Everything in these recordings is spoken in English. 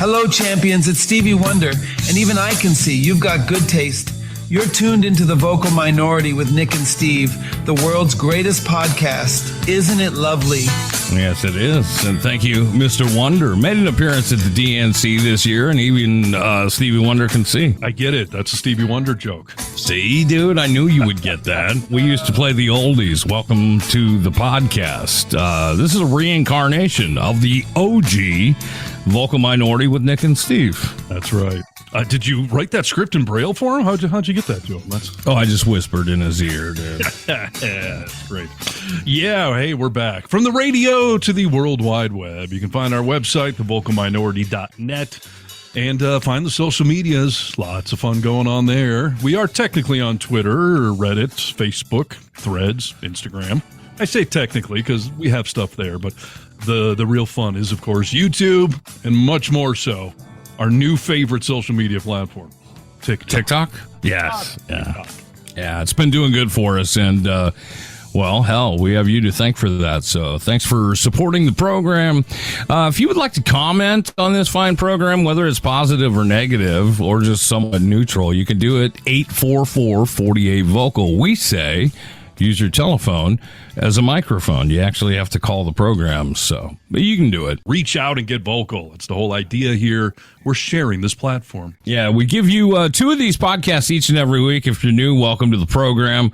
Hello, champions. It's Stevie Wonder, and even I can see you've got good taste. You're tuned into The Vocal Minority with Nick and Steve, the world's greatest podcast. Isn't it lovely? Yes, it is. And thank you, Mr. Wonder. Made an appearance at the DNC this year, and even Stevie Wonder can see. I get it. That's a Stevie Wonder joke. See, dude, I knew you would get that. We used to play the oldies. Welcome to the podcast. This is a reincarnation of the OG Vocal Minority with Nick and Steve. That's right. Did you write that script in Braille for him? How'd you get that to him? I just whispered in his ear, dude. That's great. Yeah, hey, we're back. From the radio to the World Wide Web. You can find our website, thevocalminority.net, and find the social medias. Lots of fun going on there. We are technically on Twitter, Reddit, Facebook, Threads, Instagram. I say technically because we have stuff there, but the real fun is, of course, YouTube, and much more so, our new favorite social media platform, TikTok? Yes. Yeah, it's been doing good for us, and well, hell, we have you to thank for that. So thanks for supporting the program. If you would like to comment on this fine program, whether it's positive or negative or just somewhat neutral, you can do it 844-48-VOCAL. We say use your telephone as a microphone. You actually have to call the program, but you can do it. Reach out and get vocal. It's the whole idea here. We're sharing this platform. Yeah, we give you two of these podcasts each and every week. If you're new, welcome to the program.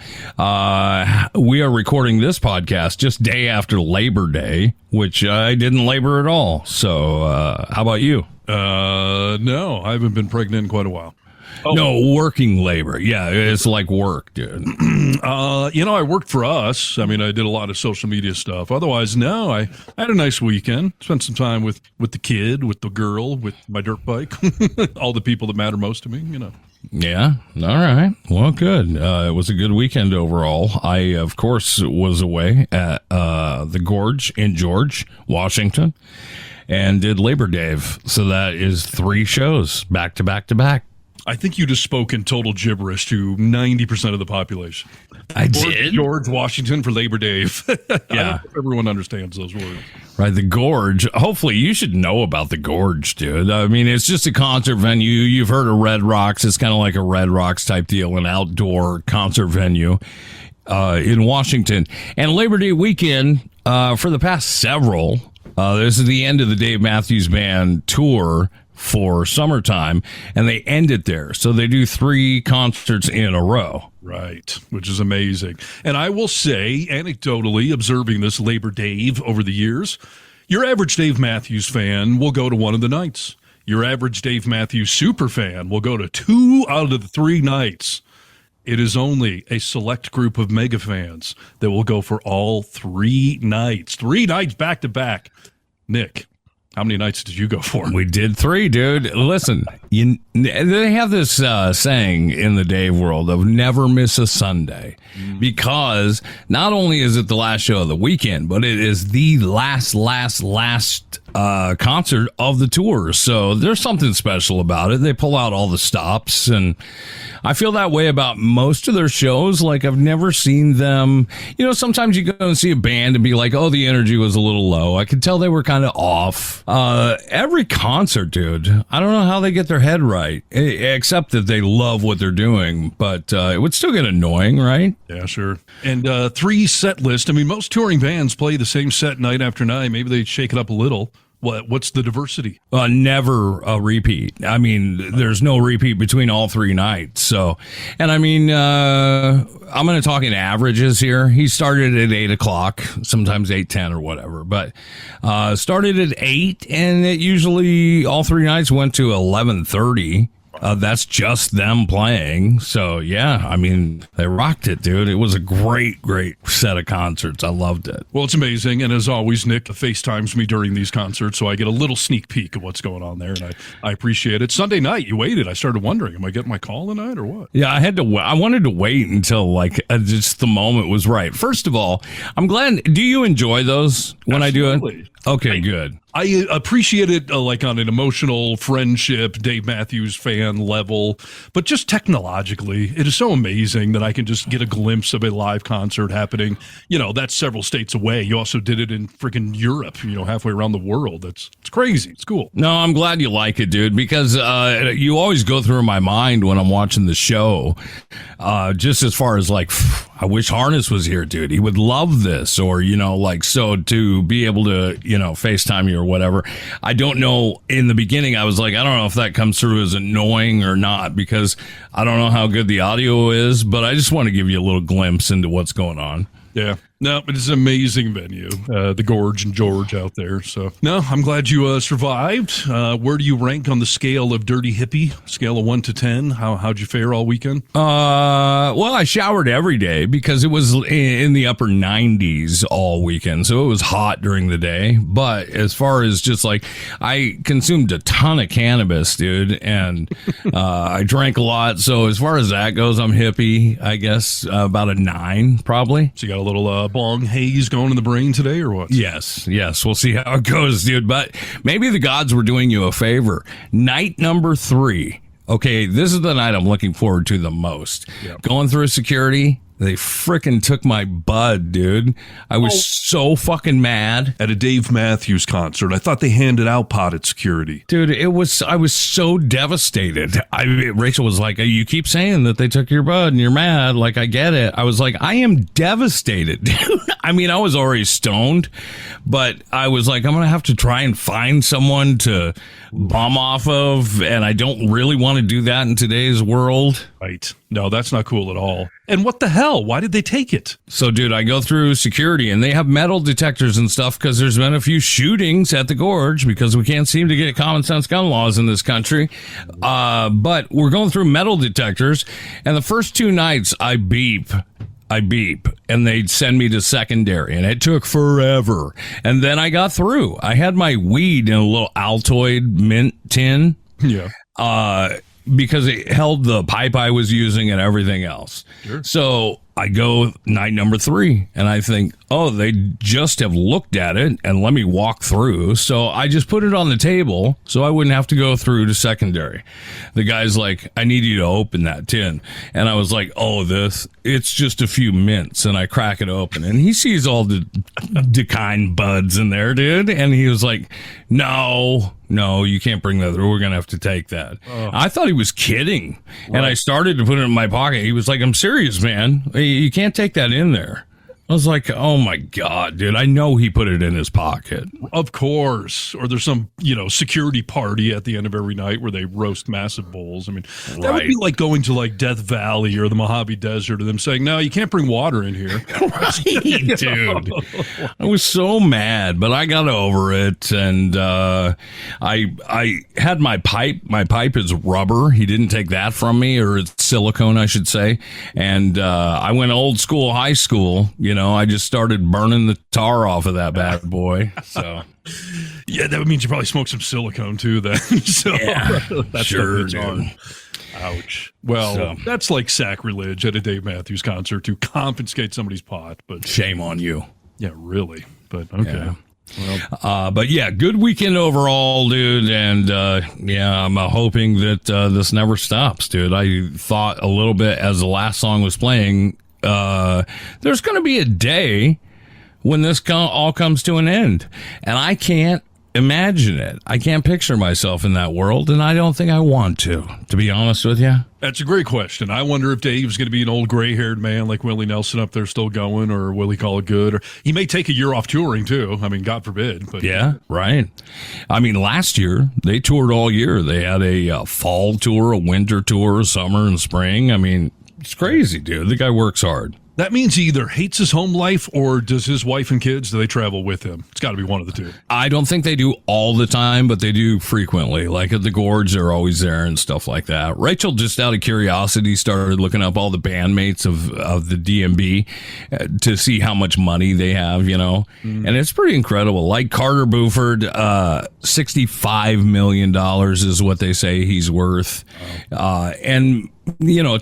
We are recording this podcast just day after Labor Day, which I didn't labor at all. So how about you? No, I haven't been pregnant in quite a while. Oh. No, working labor. Yeah, it's like work, dude. I worked for us. I mean, I did a lot of social media stuff. Otherwise, no, I had a nice weekend. Spent some time with the kid, with the girl, with my dirt bike. All the people that matter most to me, Yeah. All right. Well, good. It was a good weekend overall. I, of course, was away at the Gorge in George, Washington, and did Labor Day. So that is 3 shows back to back to back. I think you just spoke in total gibberish to 90% of the population. I did? George Washington for Labor Day. Yeah. I don't know if everyone understands those words. Right, the Gorge. Hopefully you should know about the Gorge, dude. I mean, it's just a concert venue. You've heard of Red Rocks. It's kind of like a Red Rocks type deal, an outdoor concert venue in Washington. And Labor Day weekend, for the past several, this is the end of the Dave Matthews Band tour for summertime, and they end it there. So they do 3 concerts in a row. Right, which is amazing. And I will say, anecdotally, observing this Labor Day over the years, your average Dave Matthews fan will go to one of the nights. Your average Dave Matthews super fan will go to 2 out of the 3 nights. It is only a select group of mega fans that will go for all 3 nights. 3 nights back to back. Nick, how many nights did you go for? We did 3, dude. Listen, they have this saying in the Dave world of never miss a Sunday, because not only is it the last show of the weekend, but it is the last concert of the tour. So there's something special about it. They pull out all the stops, and I feel that way about most of their shows. Like, I've never seen them, sometimes you go and see a band and be like, oh, the energy was a little low. I could tell they were kind of off. Every concert, dude, I don't know how they get their head right, except that they love what they're doing, but it would still get annoying, right? Yeah, sure. And 3 set list. I mean, most touring bands play the same set night after night. Maybe they shake it up a little. What's the diversity? Never a repeat. I mean, there's no repeat between all 3 nights. So, and I mean, I'm going to talk in averages here. He started at 8 o'clock, sometimes 8:10 or whatever, but started at 8, and it usually all 3 nights went to 11:30. That's just them playing. So, yeah, I mean, they rocked it, dude. It was a great, great set of concerts. I loved it. Well, it's amazing. And as always, Nick FaceTimes me during these concerts, so I get a little sneak peek of what's going on there, and I appreciate it. Sunday night, you waited. I started wondering, am I getting my call tonight or what? Yeah, I wanted to wait until, just the moment was right. First of all, I'm glad. Do you enjoy those when Absolutely. I do it? Okay, good. I appreciate it like on an emotional friendship, Dave Matthews fan level, but just technologically, it is so amazing that I can just get a glimpse of a live concert happening. That's several states away. You also did it in freaking Europe, halfway around the world. It's crazy. It's cool. No, I'm glad you like it, dude, because you always go through my mind when I'm watching the show, just as far as like, I wish Harness was here, dude. He would love this, or, so to be able to, FaceTime you or whatever. I don't know. In the beginning, I was like, I don't know if that comes through as annoying or not, because I don't know how good the audio is, but I just want to give you a little glimpse into what's going on. Yeah. No, but it's an amazing venue, the Gorge and George out there. So, no, I'm glad you survived. Where do you rank on the scale of Dirty Hippie? Scale of 1 to 10? How'd you fare all weekend? Well, I showered every day because it was in the upper 90s all weekend, so it was hot during the day. But as far as just like, I consumed a ton of cannabis, dude, and I drank a lot. So as far as that goes, I'm hippie, I guess, about a 9 probably. So you got a little bong haze going in the brain today, or what? Yes. We'll see how it goes, dude. But maybe the gods were doing you a favor. Night number 3. Okay, this is the night I'm looking forward to the most. Yep. Going through security, they frickin' took my bud, dude. I was so fucking mad. At a Dave Matthews concert, I thought they handed out pot at security. Dude, I was so devastated. Rachel was like, you keep saying that they took your bud and you're mad. Like, I get it. I was like, I am devastated, dude. I mean, I was already stoned, but I was like, I'm going to have to try and find someone to bomb off of, and I don't really want to do that in today's world. Right. No, that's not cool at all. And what the hell? Why did they take it? So, dude, I go through security, and they have metal detectors and stuff because there's been a few shootings at the Gorge because we can't seem to get common sense gun laws in this country. But we're going through metal detectors, and the first 2 nights I beep, and they'd send me to secondary, and it took forever. And then I got through. I had my weed in a little Altoid mint tin. Yeah. Because it held the pipe I was using and everything else. Sure. So I go night number 3, and I think, they just have looked at it and let me walk through. So I just put it on the table so I wouldn't have to go through to secondary. The guy's like, I need you to open that tin. And I was like, it's just a few mints. And I crack it open, and he sees all the decaying buds in there, dude. And he was like, no, you can't bring that through. We're going to have to take that. I thought he was kidding. Right. And I started to put it in my pocket. He was like, I'm serious, man. You can't take that in there. I was like, oh my God, dude. I know he put it in his pocket. Of course. Or there's some, security party at the end of every night where they roast massive bowls. I mean, that would be like going to like Death Valley or the Mojave Desert and them saying, no, you can't bring water in here. Right, dude. I was so mad, but I got over it. And I had my pipe. My pipe is rubber. He didn't take that from me, or it's silicone, I should say. And I went old school, high school, I just started burning the tar off of that bad boy. So, yeah, that means you probably smoked some silicone too. Then, so yeah, that's sure, dude. Ouch. Well, that's like sacrilege at a Dave Matthews concert to confiscate somebody's pot. But shame on you. Yeah, really. But okay. Yeah. Well, but yeah, good weekend overall, dude. And I'm hoping that this never stops, dude. I thought a little bit as the last song was playing. There's going to be a day when this all comes to an end, and I can't imagine it. I can't picture myself in that world, and I don't think I want to be honest with you. That's a great question. I wonder if Dave's going to be an old gray-haired man like Willie Nelson up there still going, or will he call it good? Or he may take a year off touring too. I mean, God forbid. But yeah, right. I mean, last year they toured all year. They had a fall tour, a winter tour, summer and spring. I mean, it's crazy, dude. The guy works hard. That means he either hates his home life, or does his wife and kids, do they travel with him? It's got to be one of the two. I don't think they do all the time, but they do frequently. Like at the Gorge, they're always there and stuff like that. Rachel, just out of curiosity, started looking up all the bandmates of the DMB to see how much money they have, And it's pretty incredible. Like Carter Buford, $65 million is what they say he's worth. And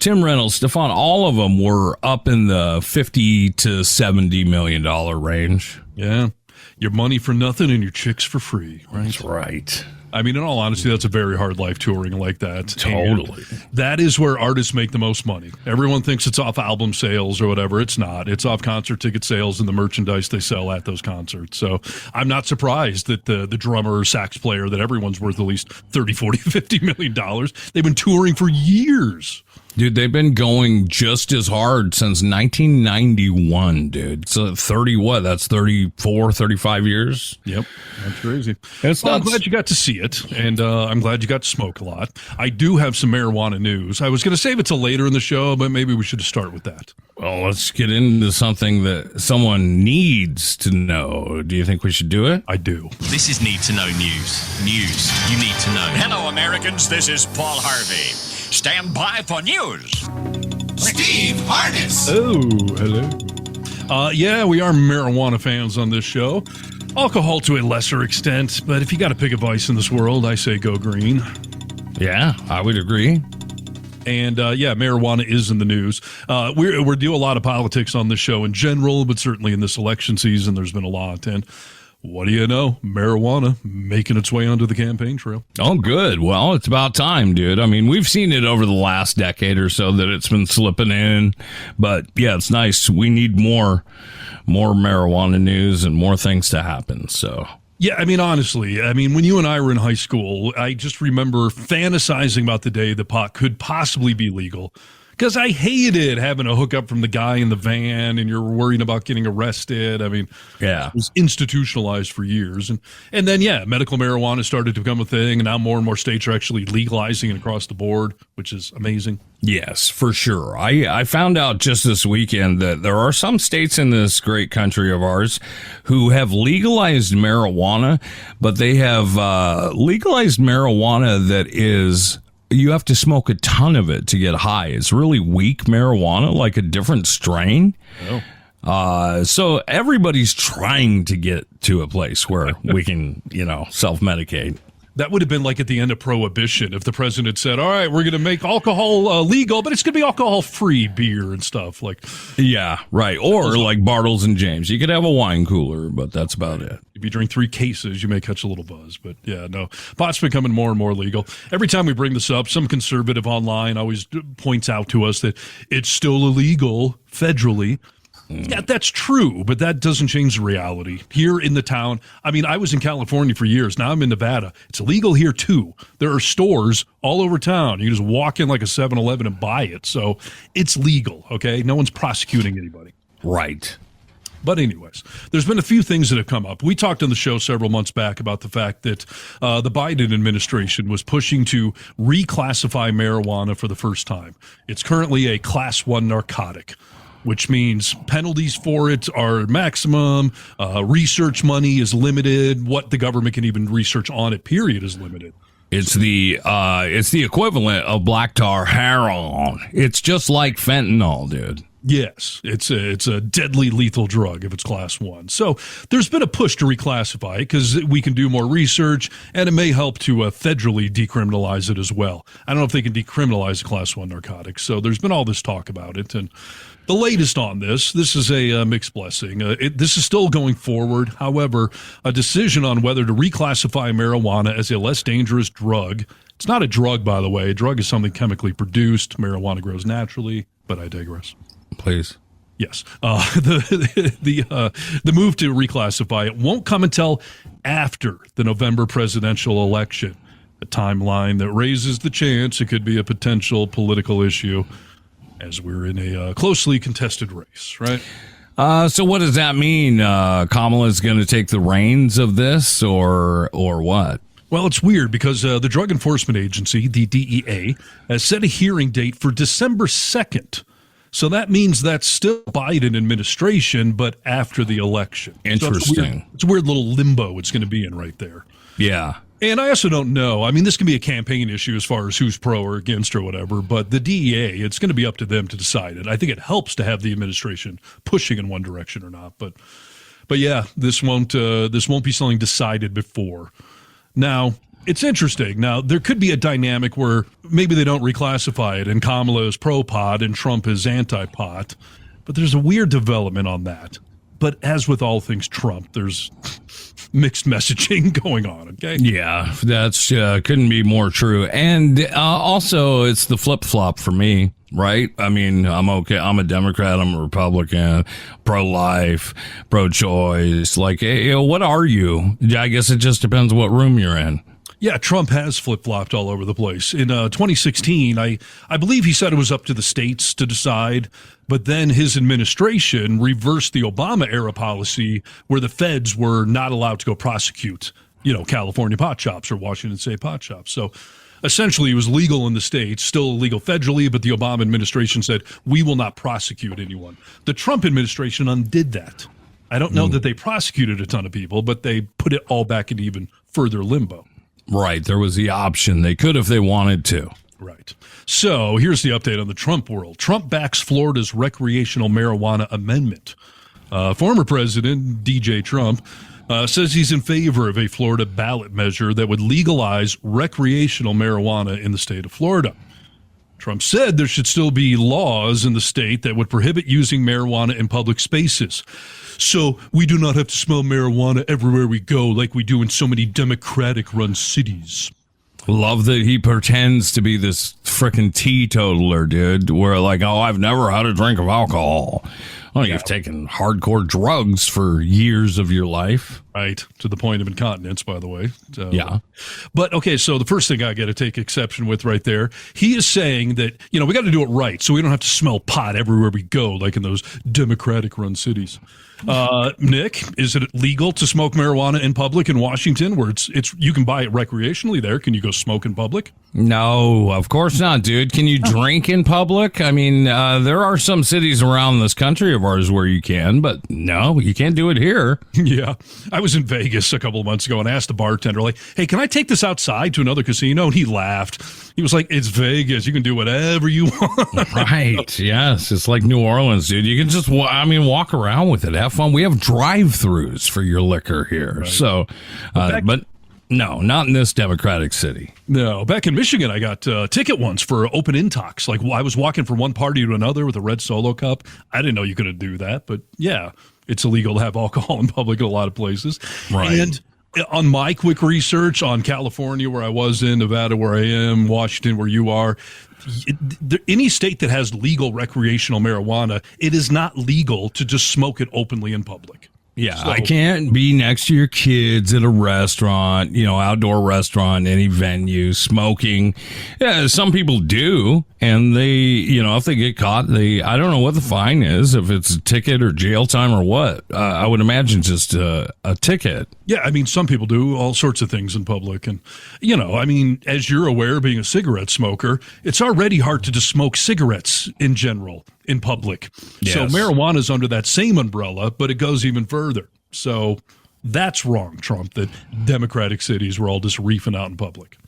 Tim Reynolds, Stefan, all of them were up in the $50 to $70 million range. Yeah. your money for nothing and your chicks for free, right? That's right. I mean, in all honesty, that's a very hard life touring like that. Totally. And that is where artists make the most money. Everyone thinks it's off album sales or whatever. It's not. It's off concert ticket sales and the merchandise they sell at those concerts. So I'm not surprised that the drummer or sax player, that everyone's worth at least 30, 40, 50 million dollars. They've been touring for years. Dude, they've been going just as hard since 1991, dude. So 30, what? That's 34, 35 years? Yep. That's crazy. I'm glad you got to see it, and I'm glad you got to smoke a lot. I do have some marijuana news. I was going to save it till later in the show, but maybe we should start with that. Well, let's get into something that someone needs to know. Do you think we should do it? I do. This is Need to Know News. News you need to know. Hello, Americans. This is Paul Harvey. Stand by for news. Steve Harness. Oh, hello. Yeah, we are marijuana fans on this show. Alcohol to a lesser extent, but if you got to pick a vice in this world, I say go green. Yeah, I would agree. And marijuana is in the news. We do a lot of politics on this show in general, but certainly in this election season, there's been a lot. And what do you know? Marijuana making its way onto the campaign trail. Oh, good. Well, it's about time, dude. I mean, we've seen it over the last decade or so that it's been slipping in. But yeah, it's nice. We need more marijuana news and more things to happen. So. Yeah, I mean, honestly, when you and I were in high school, I just remember fantasizing about the day the pot could possibly be legal. Because I hated having a hookup from the guy in the van and you're worrying about getting arrested. I mean, yeah, it was institutionalized for years. And then, medical marijuana started to become a thing. And now more and more states are actually legalizing it across the board, which is amazing. Yes, for sure. I found out just this weekend that there are some states in this great country of ours who have legalized marijuana, but they have legalized marijuana that is... You have to smoke a ton of it to get high. It's really weak marijuana, like a different strain. Oh. So everybody's trying to get to a place where we can, self-medicate. That would have been like at the end of Prohibition if the president said, all right, we're going to make alcohol legal, but it's going to be alcohol-free beer and stuff. Yeah, right. Or like Bartles and James. You could have a wine cooler, but that's about it. If you drink 3 cases, you may catch a little buzz. But yeah, no, pot's becoming more and more legal. Every time we bring this up, some conservative online always points out to us that it's still illegal federally. Yeah, that's true, but that doesn't change the reality. Here in the town, I was in California for years. Now I'm in Nevada. It's illegal here, too. There are stores all over town. You can just walk in like a 7-Eleven and buy it. So it's legal, okay? No one's prosecuting anybody. Right. But anyways, there's been a few things that have come up. We talked on the show several months back about the fact that the Biden administration was pushing to reclassify marijuana for the first time. It's currently a Class 1 narcotic, which means penalties for it are maximum, research money is limited, what the government can even research on it, period, is limited. It's the equivalent of black tar heroin. It's just like fentanyl, dude. Yes, it's a deadly lethal drug if it's Class 1. So there's been a push to reclassify it because we can do more research, and it may help to federally decriminalize it as well. I don't know if they can decriminalize Class 1 narcotics. So there's been all this talk about it, and the latest on this is a mixed blessing. This is still going forward. However, a decision on whether to reclassify marijuana as a less dangerous drug. It's not a drug, by the way. A drug is something chemically produced. Marijuana grows naturally, but I digress. Please. Yes. The move to reclassify it won't come until after the November presidential election, a timeline that raises the chance it could be a potential political issue as we're in a closely contested race, right? So what does that mean? Kamala's going to take the reins of this or what? Well, it's weird because the Drug Enforcement Agency, the DEA, has set a hearing date for December 2nd. So that means that's still Biden administration, but after the election. Interesting. So it's a weird little limbo it's going to be in right there. Yeah. And I also don't know. This can be a campaign issue as far as who's pro or against or whatever, but the DEA, it's going to be up to them to decide it. I think it helps to have the administration pushing in one direction or not. But yeah, this won't be something decided before. Now, it's interesting. Now, there could be a dynamic where maybe they don't reclassify it and Kamala is pro-pot and Trump is anti-pot, but there's a weird development on that. But as with all things Trump, there's mixed messaging going on, okay? Yeah, that's couldn't be more true. And also, it's the flip-flop for me, right? I mean, I'm okay. I'm a Democrat. I'm a Republican, pro-life, pro-choice. Like, what are you? I guess it just depends what room you're in. Yeah, Trump has flip-flopped all over the place. In 2016, I believe he said it was up to the states to decide, but then his administration reversed the Obama-era policy where the feds were not allowed to go prosecute, California pot shops or Washington State pot shops. So essentially, it was legal in the states, still illegal federally, but the Obama administration said, we will not prosecute anyone. The Trump administration undid that. I don't know that they prosecuted a ton of people, but they put it all back into even further limbo. Right. There was the option. They could if they wanted to. Right. So here's the update on the Trump world. Trump backs Florida's recreational marijuana amendment. Former President DJ Trump says he's in favor of a Florida ballot measure that would legalize recreational marijuana in the state of Florida. Trump said there should still be laws in the state that would prohibit using marijuana in public spaces. So we do not have to smell marijuana everywhere we go like we do in so many Democratic-run cities. Love that he pretends to be this frickin' teetotaler, dude, where like, oh, I've never had a drink of alcohol. Well, you've taken hardcore drugs for years of your life. Right, to the point of incontinence, by the way. So, yeah. But, okay, so the first thing I got to take exception with right there, he is saying that, we got to do it right so we don't have to smell pot everywhere we go, like in those Democratic-run cities. Nick, is it legal to smoke marijuana in public in Washington where it's you can buy it recreationally there? Can you go smoke in public? No, of course not, dude. Can you drink in public? I mean, there are some cities around this country of ours where you can, but no, you can't do it here. Yeah. I was in Vegas a couple of months ago and asked the bartender, like, hey, can I take this outside to another casino? And he laughed. He was like, it's Vegas. You can do whatever you want. Right. Yes. It's like New Orleans, dude. You can just, walk around with it. Have fun. We have drive-thrus for your liquor here. Right. So, but no, not in this democratic city. No. Back in Michigan, I got a ticket once for open intox. Like, I was walking from one party to another with a red Solo cup. I didn't know you could do that, but yeah, it's illegal to have alcohol in public in a lot of places. Right. And on my quick research on California, where I was in, Nevada, where I am, Washington, where you are, any state that has legal recreational marijuana, it is not legal to just smoke it openly in public. Yeah, so, I can't be next to your kids at a restaurant, outdoor restaurant, any venue, smoking. Yeah, some people do, and they, if they get caught, I don't know what the fine is, if it's a ticket or jail time or what. I would imagine just a ticket. Yeah, I mean, some people do all sorts of things in public. And, as you're aware, being a cigarette smoker, it's already hard to just smoke cigarettes in general in public. Yes. So marijuana is under that same umbrella, but it goes even further. So that's wrong, Trump, that Democratic cities were all just reefing out in public.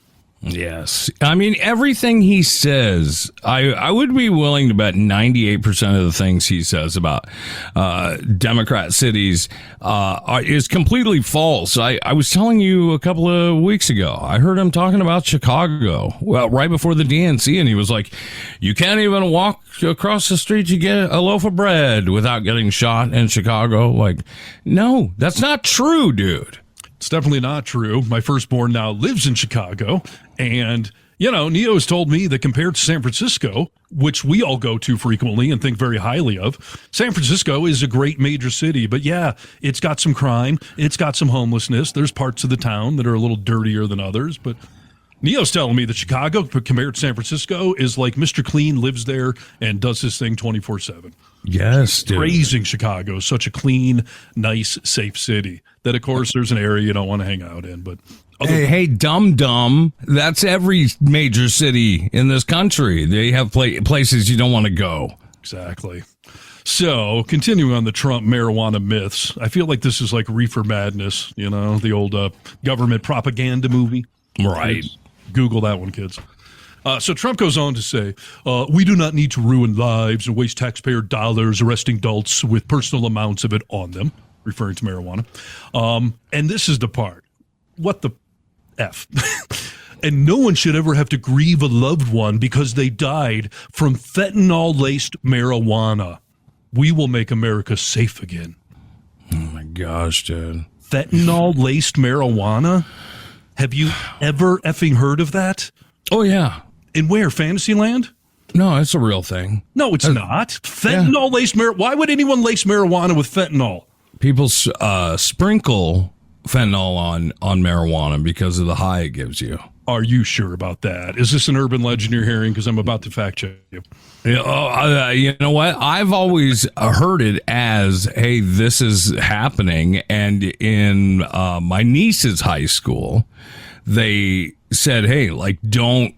Yes. I mean, everything he says, I would be willing to bet 98% of the things he says about Democrat cities is completely false. I was telling you a couple of weeks ago, I heard him talking about Chicago, well, right before the DNC, and he was like, you can't even walk across the street to get a loaf of bread without getting shot in Chicago. Like, no, that's not true, dude. It's definitely not true. My firstborn now lives in Chicago, and, Neo has told me that compared to San Francisco, which we all go to frequently and think very highly of, San Francisco is a great major city. But yeah, it's got some crime. It's got some homelessness. There's parts of the town that are a little dirtier than others. But Neo's telling me that Chicago, compared to San Francisco, is like Mr. Clean lives there and does his thing 24/7. Yes, dude. Praising Chicago, such a clean, nice, safe city that, of course, there's an area you don't want to hang out in. But hey, dum-dum, that's every major city in this country. They have places you don't want to go. Exactly. So, continuing on the Trump marijuana myths, I feel like this is like Reefer Madness, the old government propaganda movie. Right. Google that one, kids. So Trump goes on to say, we do not need to ruin lives and waste taxpayer dollars arresting adults with personal amounts of it on them, referring to marijuana. And this is the part. What the F? And no one should ever have to grieve a loved one because they died from fentanyl-laced marijuana. We will make America safe again. Oh my gosh, dude. Fentanyl-laced marijuana? Have you ever effing heard of that? Oh, yeah. In where? Fantasyland? No, it's a real thing. No, it's not. Fentanyl-laced marijuana. Why would anyone lace marijuana with fentanyl? People sprinkle fentanyl on marijuana because of the high it gives you. Are you sure about that? Is this an urban legend you're hearing? Because I'm about to fact check you. You know what? I've always heard it as, hey, this is happening. And in my niece's high school, they said, hey, like, don't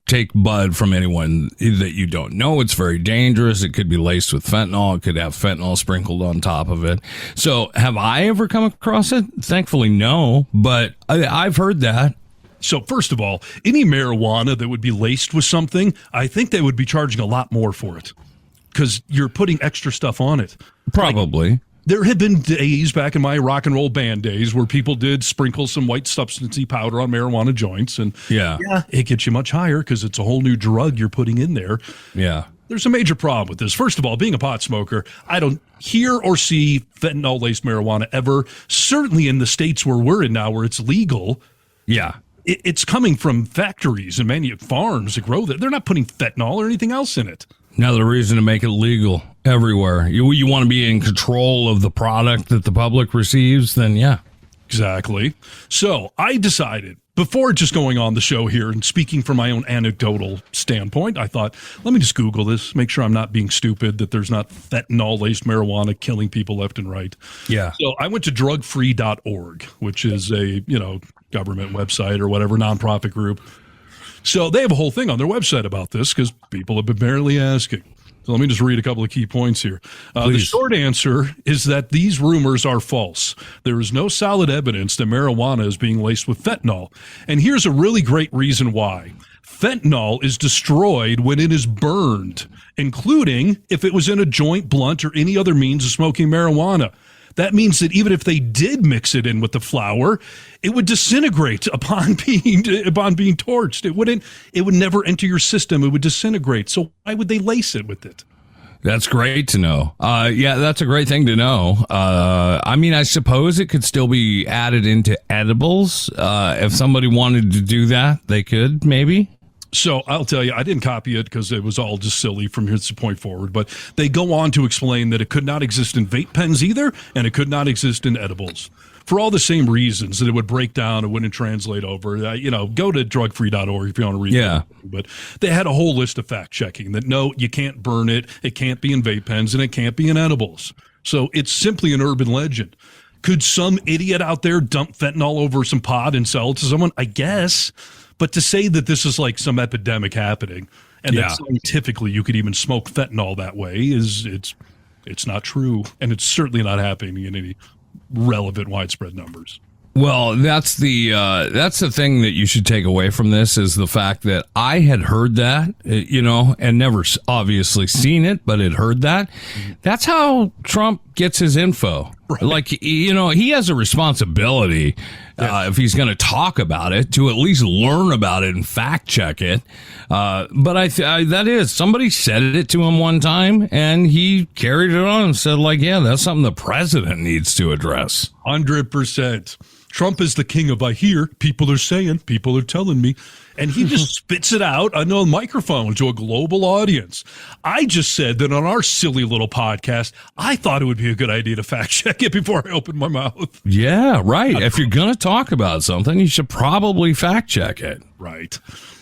take bud from anyone that you don't know. It's very dangerous. It could be laced with fentanyl. It could have fentanyl sprinkled on top of it. So have I ever come across it? Thankfully, no. But I've heard that. So first of all, any marijuana that would be laced with something, I think they would be charging a lot more for it because you're putting extra stuff on it. Probably. Like, there have been days back in my rock and roll band days where people did sprinkle some white substancey powder on marijuana joints. And yeah, it gets you much higher because it's a whole new drug you're putting in there. Yeah. There's a major problem with this. First of all, being a pot smoker, I don't hear or see fentanyl-laced marijuana ever. Certainly in the states where we're in now where it's legal. Yeah. It's coming from factories and farms that grow that. They're not putting fentanyl or anything else in it. Another reason to make it legal everywhere. You want to be in control of the product that the public receives, then yeah. Exactly. So I decided, before just going on the show here and speaking from my own anecdotal standpoint, I thought, let me just Google this, make sure I'm not being stupid, that there's not fentanyl-laced marijuana killing people left and right. Yeah. So I went to drugfree.org, which is a, government website or whatever, nonprofit group. So they have a whole thing on their website about this because people have been barely asking. So let me just read a couple of key points here. The short answer is that these rumors are false. There is no solid evidence that marijuana is being laced with fentanyl. And here's a really great reason why. Fentanyl is destroyed when it is burned, including if it was in a joint, blunt, or any other means of smoking marijuana. That means that even if they did mix it in with the flour, it would disintegrate upon being torched. It would never enter your system. It would disintegrate. So why would they lace it with it? That's great to know. Yeah, that's a great thing to know. I mean, I suppose it could still be added into edibles. If somebody wanted to do that, they could maybe. So I'll tell you, I didn't copy it because it was all just silly from this point forward. But they go on to explain that it could not exist in vape pens either, and it could not exist in edibles for all the same reasons, that it would break down, it wouldn't translate over. Go to drugfree.org if you want to read it. But they had a whole list of fact checking that no, you can't burn it, it can't be in vape pens, and it can't be in edibles. So it's simply an urban legend. Could some idiot out there dump fentanyl over some pot and sell it to someone? I guess. But to say that this is like some epidemic happening and that scientifically you could even smoke fentanyl that way it's not true. And it's certainly not happening in any relevant widespread numbers. Well, that's the thing that you should take away from this is the fact that I had heard that, and never obviously seen it, but had heard that. That's how Trump gets his info. Right. Like, he has a responsibility, if he's going to talk about it, to at least learn about it and fact check it. But somebody said it to him one time and he carried it on and said, like, yeah, that's something the president needs to address. 100%. Trump is the king of I hear, people are saying, people are telling me, and he just spits it out on a microphone to a global audience. I just said that on our silly little podcast, I thought it would be a good idea to fact check it before I open my mouth. Yeah, right. If you're going to talk about something, you should probably fact check it. Right.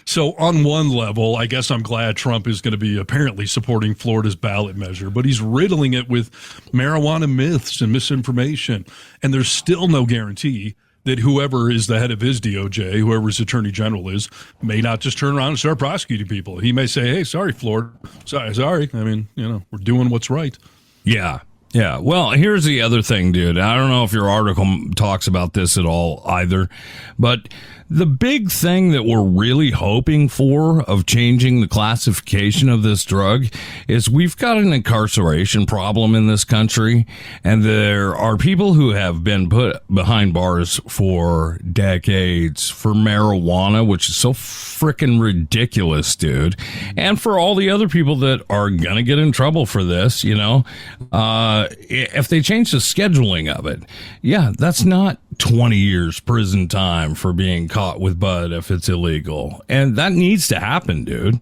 So on one level, I guess I'm glad Trump is going to be apparently supporting Florida's ballot measure, but he's riddling it with marijuana myths and misinformation. And there's still no guarantee that whoever is the head of his DOJ, whoever his attorney general is, may not just turn around and start prosecuting people. He may say, hey, sorry, Florida. Sorry. I mean, we're doing what's right. Yeah. Yeah. Well, here's the other thing, dude. I don't know if your article talks about this at all either, but The big thing that we're really hoping for of changing the classification of this drug is we've got an incarceration problem in this country, and there are people who have been put behind bars for decades for marijuana, which is so freaking ridiculous, dude. And for all the other people that are going to get in trouble for this, if they change the scheduling of it, yeah, that's not 20 years prison time for being caught with bud if it's illegal. And that needs to happen, dude.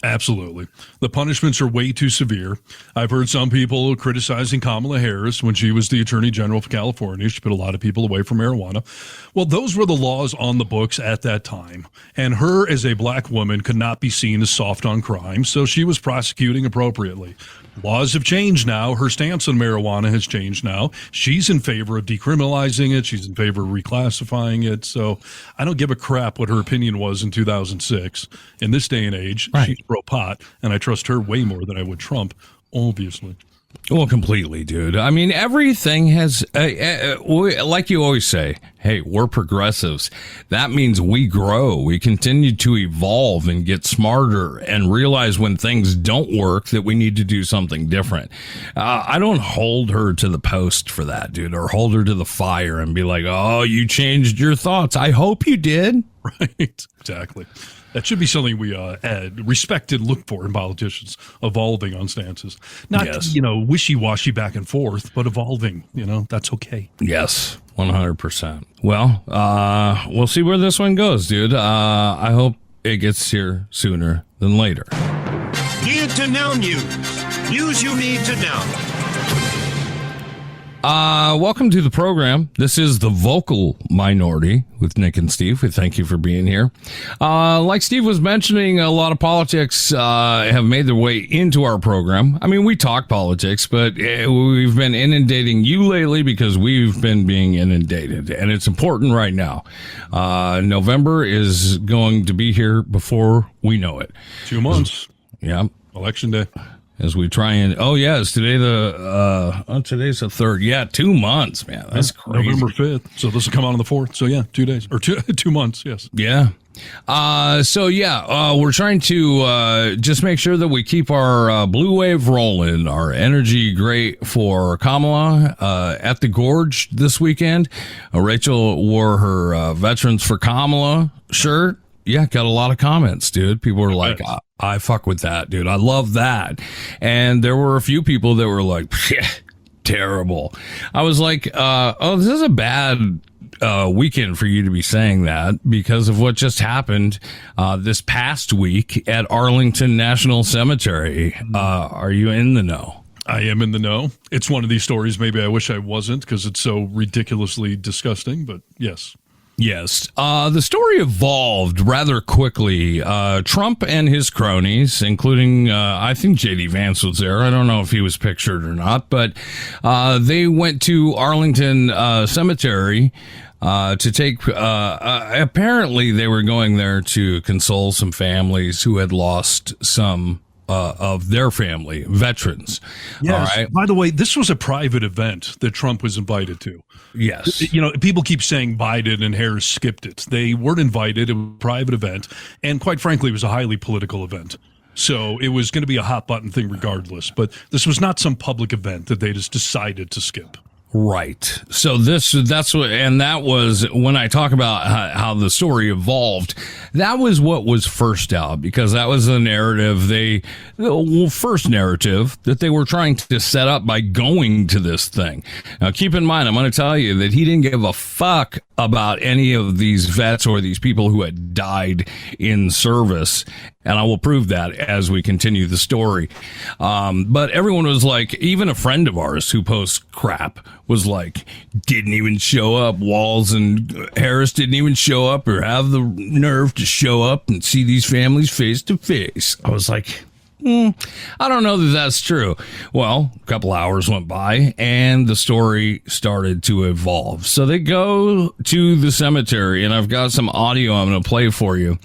Absolutely. The punishments are way too severe. I've heard some people criticizing Kamala Harris when she was the Attorney General of California. She put a lot of people away from marijuana. Well, those were the laws on the books at that time. And her, as a black woman, could not be seen as soft on crime, so she was prosecuting appropriately. Laws have changed now. Her stance on marijuana has changed now. She's in favor of decriminalizing it. She's in favor of reclassifying it. So I don't give a crap what her opinion was in 2006. In this day and age, right. She's pro-pot, and I trust her way more than I would Trump, obviously. Well, completely, dude. I mean, everything has, like you always say, hey, we're progressives. That means we grow. We continue to evolve and get smarter and realize when things don't work that we need to do something different. I don't hold her to the post for that, dude, or hold her to the fire and be like, oh, you changed your thoughts. I hope you did. Right, exactly. That should be something we respect and look for in politicians, evolving on stances. Not, wishy-washy back and forth, but evolving, that's okay. Yes, 100%. Well, we'll see where this one goes, dude. I hope it gets here sooner than later. Need to know news. News you need to know. Welcome to the program. This is The Vocal Minority with Nick and Steve. We thank you for being here. Like Steve was mentioning, a lot of politics have made their way into our program. I mean, we talk politics, but we've been inundating you lately because we've been being inundated, and it's important right now. November is going to be here before we know it. 2 months. Yeah. Election day. As we try and is today today's the 3rd. Yeah, 2 months, man. That's crazy. November 5th. So this will come out on the 4th. So 2 days or 2 months. Yes. Yeah. We're trying to just make sure that we keep our blue wave rolling, our energy great for Kamala at the Gorge this weekend. Rachel wore her Veterans for Kamala shirt. Yeah, got a lot of comments, dude. People were like, I fuck with that, dude. I love that. And there were a few people that were like, terrible. I was like, this is a bad weekend for you to be saying that because of what just happened this past week at Arlington National Cemetery. Are you in the know? I am in the know. It's one of these stories maybe I wish I wasn't because it's so ridiculously disgusting, but yes. Yes. The story evolved rather quickly. Trump and his cronies, including, I think J.D. Vance was there. I don't know if he was pictured or not, but they went to Arlington Cemetery to take, apparently they were going there to console some families who had lost some of their family, veterans. Yes. All right. By the way, this was a private event that Trump was invited to. Yes. People keep saying Biden and Harris skipped it. They weren't invited. It was a private event. And quite frankly, it was a highly political event. So it was going to be a hot button thing regardless. But this was not some public event that they just decided to skip. Right. So that was when I talk about how the story evolved, that was what was first out because that was the narrative first narrative that they were trying to set up by going to this thing. Now, keep in mind, I'm going to tell you that he didn't give a fuck about any of these vets or these people who had died in service. And I will prove that as we continue the story. But everyone was like, even a friend of ours who posts crap was like, didn't even show up. Walls and Harris didn't even show up or have the nerve to show up and see these families face to face. I was like, I don't know that that's true. Well, a couple hours went by and the story started to evolve. So they go to the cemetery and I've got some audio I'm going to play for you.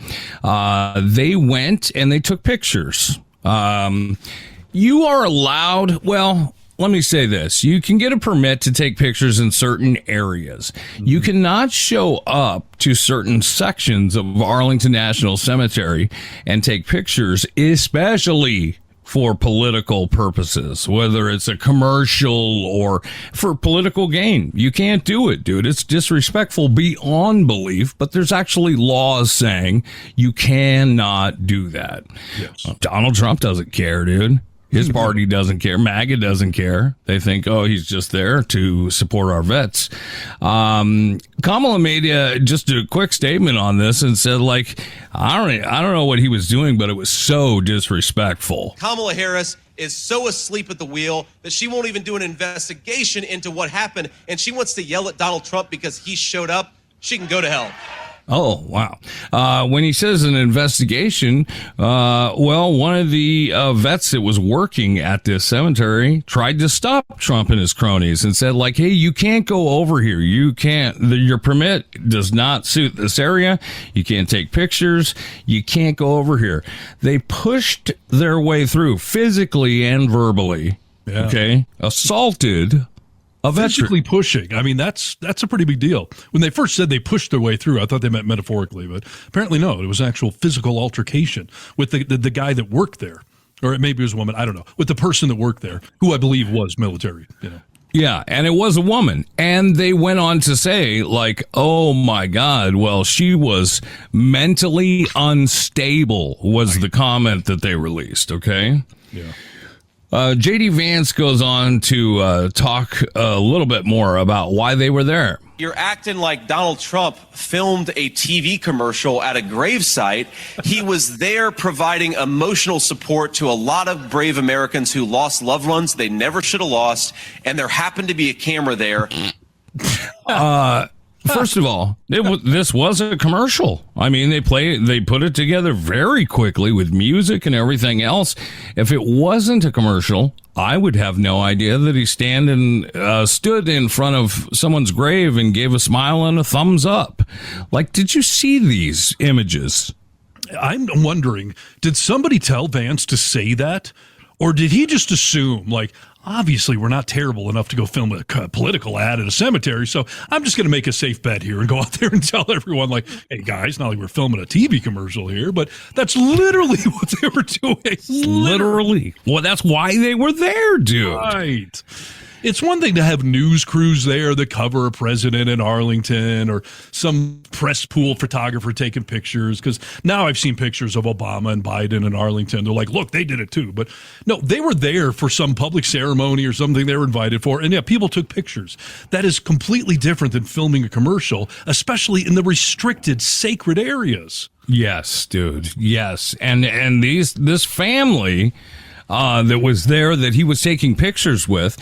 They went and they took pictures. You are allowed, well, let me say this. You can get a permit to take pictures in certain areas. You cannot show up to certain sections of Arlington National Cemetery and take pictures, especially for political purposes, whether it's a commercial or for political gain. You can't do it, dude. It's disrespectful beyond belief, but there's actually laws saying you cannot do that. Yes. Donald Trump doesn't care, dude. His party doesn't care. MAGA doesn't care. They think, oh, he's just there to support our vets. Kamala made just a quick statement on this and said, like, I don't know what he was doing, but it was so disrespectful. Kamala Harris is so asleep at the wheel that she won't even do an investigation into what happened, and she wants to yell at Donald Trump because he showed up. She can go to hell. Oh, wow. When he says an investigation, one of the vets that was working at this cemetery tried to stop Trump and his cronies and said, like, hey, you can't go over here. You can't, your permit does not suit this area. You can't take pictures. You can't go over here. They pushed their way through physically and verbally. Yeah. Okay. Assaulted physically pushing. I mean, that's a pretty big deal. When they first said they pushed their way through, I thought they meant metaphorically, but apparently no. It was actual physical altercation with the guy that worked there, or maybe it was a woman. I don't know. With the person that worked there, who I believe was military. You know. Yeah, and it was a woman. And they went on to say, like, oh, my God, well, she was mentally unstable was the comment that they released, okay? Yeah. J.D. Vance goes on to talk a little bit more about why they were there. You're acting like Donald Trump filmed a TV commercial at a gravesite. He was there providing emotional support to a lot of brave Americans who lost loved ones they never should have lost, and there happened to be a camera there. First of all, this was a commercial. I mean, they put it together very quickly with music and everything else. If it wasn't a commercial, I would have no idea that he stood in front of someone's grave and gave a smile and a thumbs up. Like, did you see these images? I'm wondering, did somebody tell Vance to say that? Or did he just assume, like, obviously we're not terrible enough to go film a political ad at a cemetery, so I'm just going to make a safe bet here and go out there and tell everyone, like, hey, guys, not like we're filming a TV commercial here, but that's literally what they were doing. Literally. Well, that's why they were there, dude. Right. It's one thing to have news crews there that cover a president in Arlington or some press pool photographer taking pictures, because now I've seen pictures of Obama and Biden in Arlington. They're like, look, they did it too. But no, they were there for some public ceremony or something they were invited for. And yeah, people took pictures. That is completely different than filming a commercial, especially in the restricted, sacred areas. Yes, dude. Yes. And this family that was there that he was taking pictures with,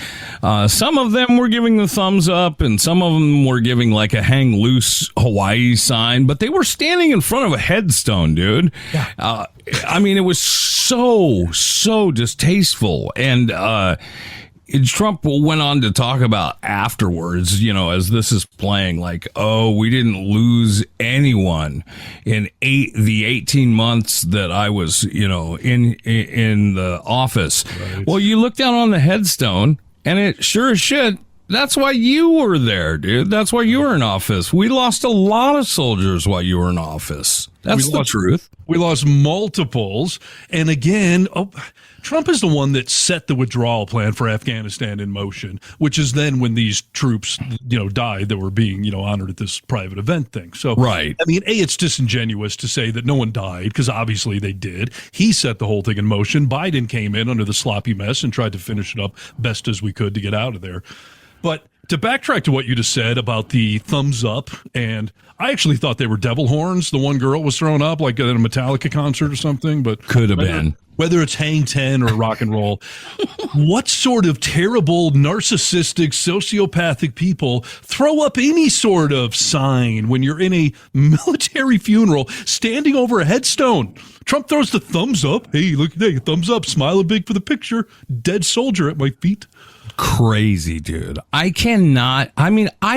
some of them were giving the thumbs up and some of them were giving like a hang loose Hawaii sign, but they were standing in front of a headstone, dude. Yeah. I mean, it was so distasteful. And Trump went on to talk about afterwards, you know, as this is playing, like, oh, we didn't lose anyone in the 18 months that I was, you know, in the office. Right. Well, you look down on the headstone and it sure as shit, that's why you were there, dude. That's why you were in office. We lost a lot of soldiers while you were in office. That's the truth. We lost multiples. And again, Trump is the one that set the withdrawal plan for Afghanistan in motion, which is then when these troops, you know, died that were being, you know, honored at this private event thing. So, right. I mean, it's disingenuous to say that no one died, because obviously they did. He set the whole thing in motion. Biden came in under the sloppy mess and tried to finish it up best as we could to get out of there. But to backtrack to what you just said about the thumbs up, and I actually thought they were devil horns. The one girl was thrown up like at a Metallica concert or something, but could have been. Whether it's Hang 10 or rock and roll, what sort of terrible, narcissistic, sociopathic people throw up any sort of sign when you're in a military funeral standing over a headstone? Trump throws the thumbs up. Hey, look, hey, thumbs up, smiling big for the picture. Dead soldier at my feet. Crazy, dude. I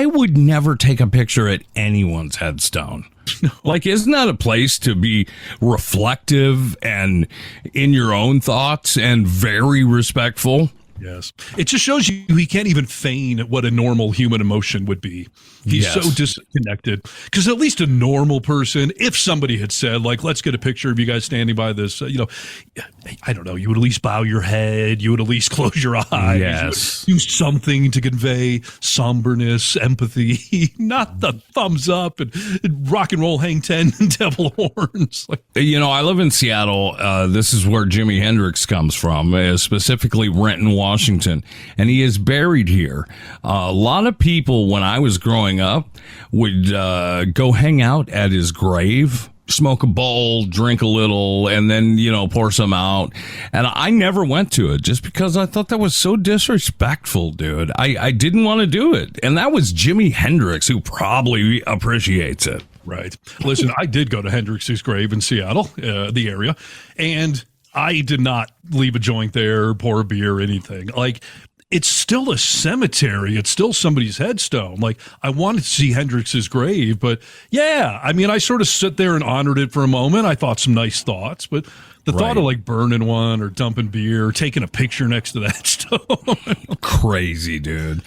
would never take a picture at anyone's headstone. No. Like, isn't that a place to be reflective and in your own thoughts and very respectful? Yes. It just shows you he can't even feign what a normal human emotion would be. He's so disconnected. Because at least a normal person, if somebody had said, like, let's get a picture of you guys standing by this, I don't know, you would at least bow your head. You would at least close your eyes. Yes. Do something to convey somberness, empathy, not the thumbs up and rock and roll hang 10 and devil horns. Like, I live in Seattle. This is where Jimi Hendrix comes from, specifically Renton, Washington, and he is buried here. A lot of people, when I was growing up, would go hang out at his grave, smoke a bowl, drink a little, and then, pour some out. And I never went to it just because I thought that was so disrespectful, dude. I didn't want to do it. And that was Jimi Hendrix, who probably appreciates it. Right. Listen, I did go to Hendrix's grave in Seattle, the area, and I did not leave a joint there, pour a beer, or anything. Like, it's still a cemetery. It's still somebody's headstone. Like, I wanted to see Hendrix's grave, but yeah, I mean, I sort of sit there and honored it for a moment. I thought some nice thoughts, but the thought of like burning one or dumping beer or taking a picture next to that stone. Crazy, dude.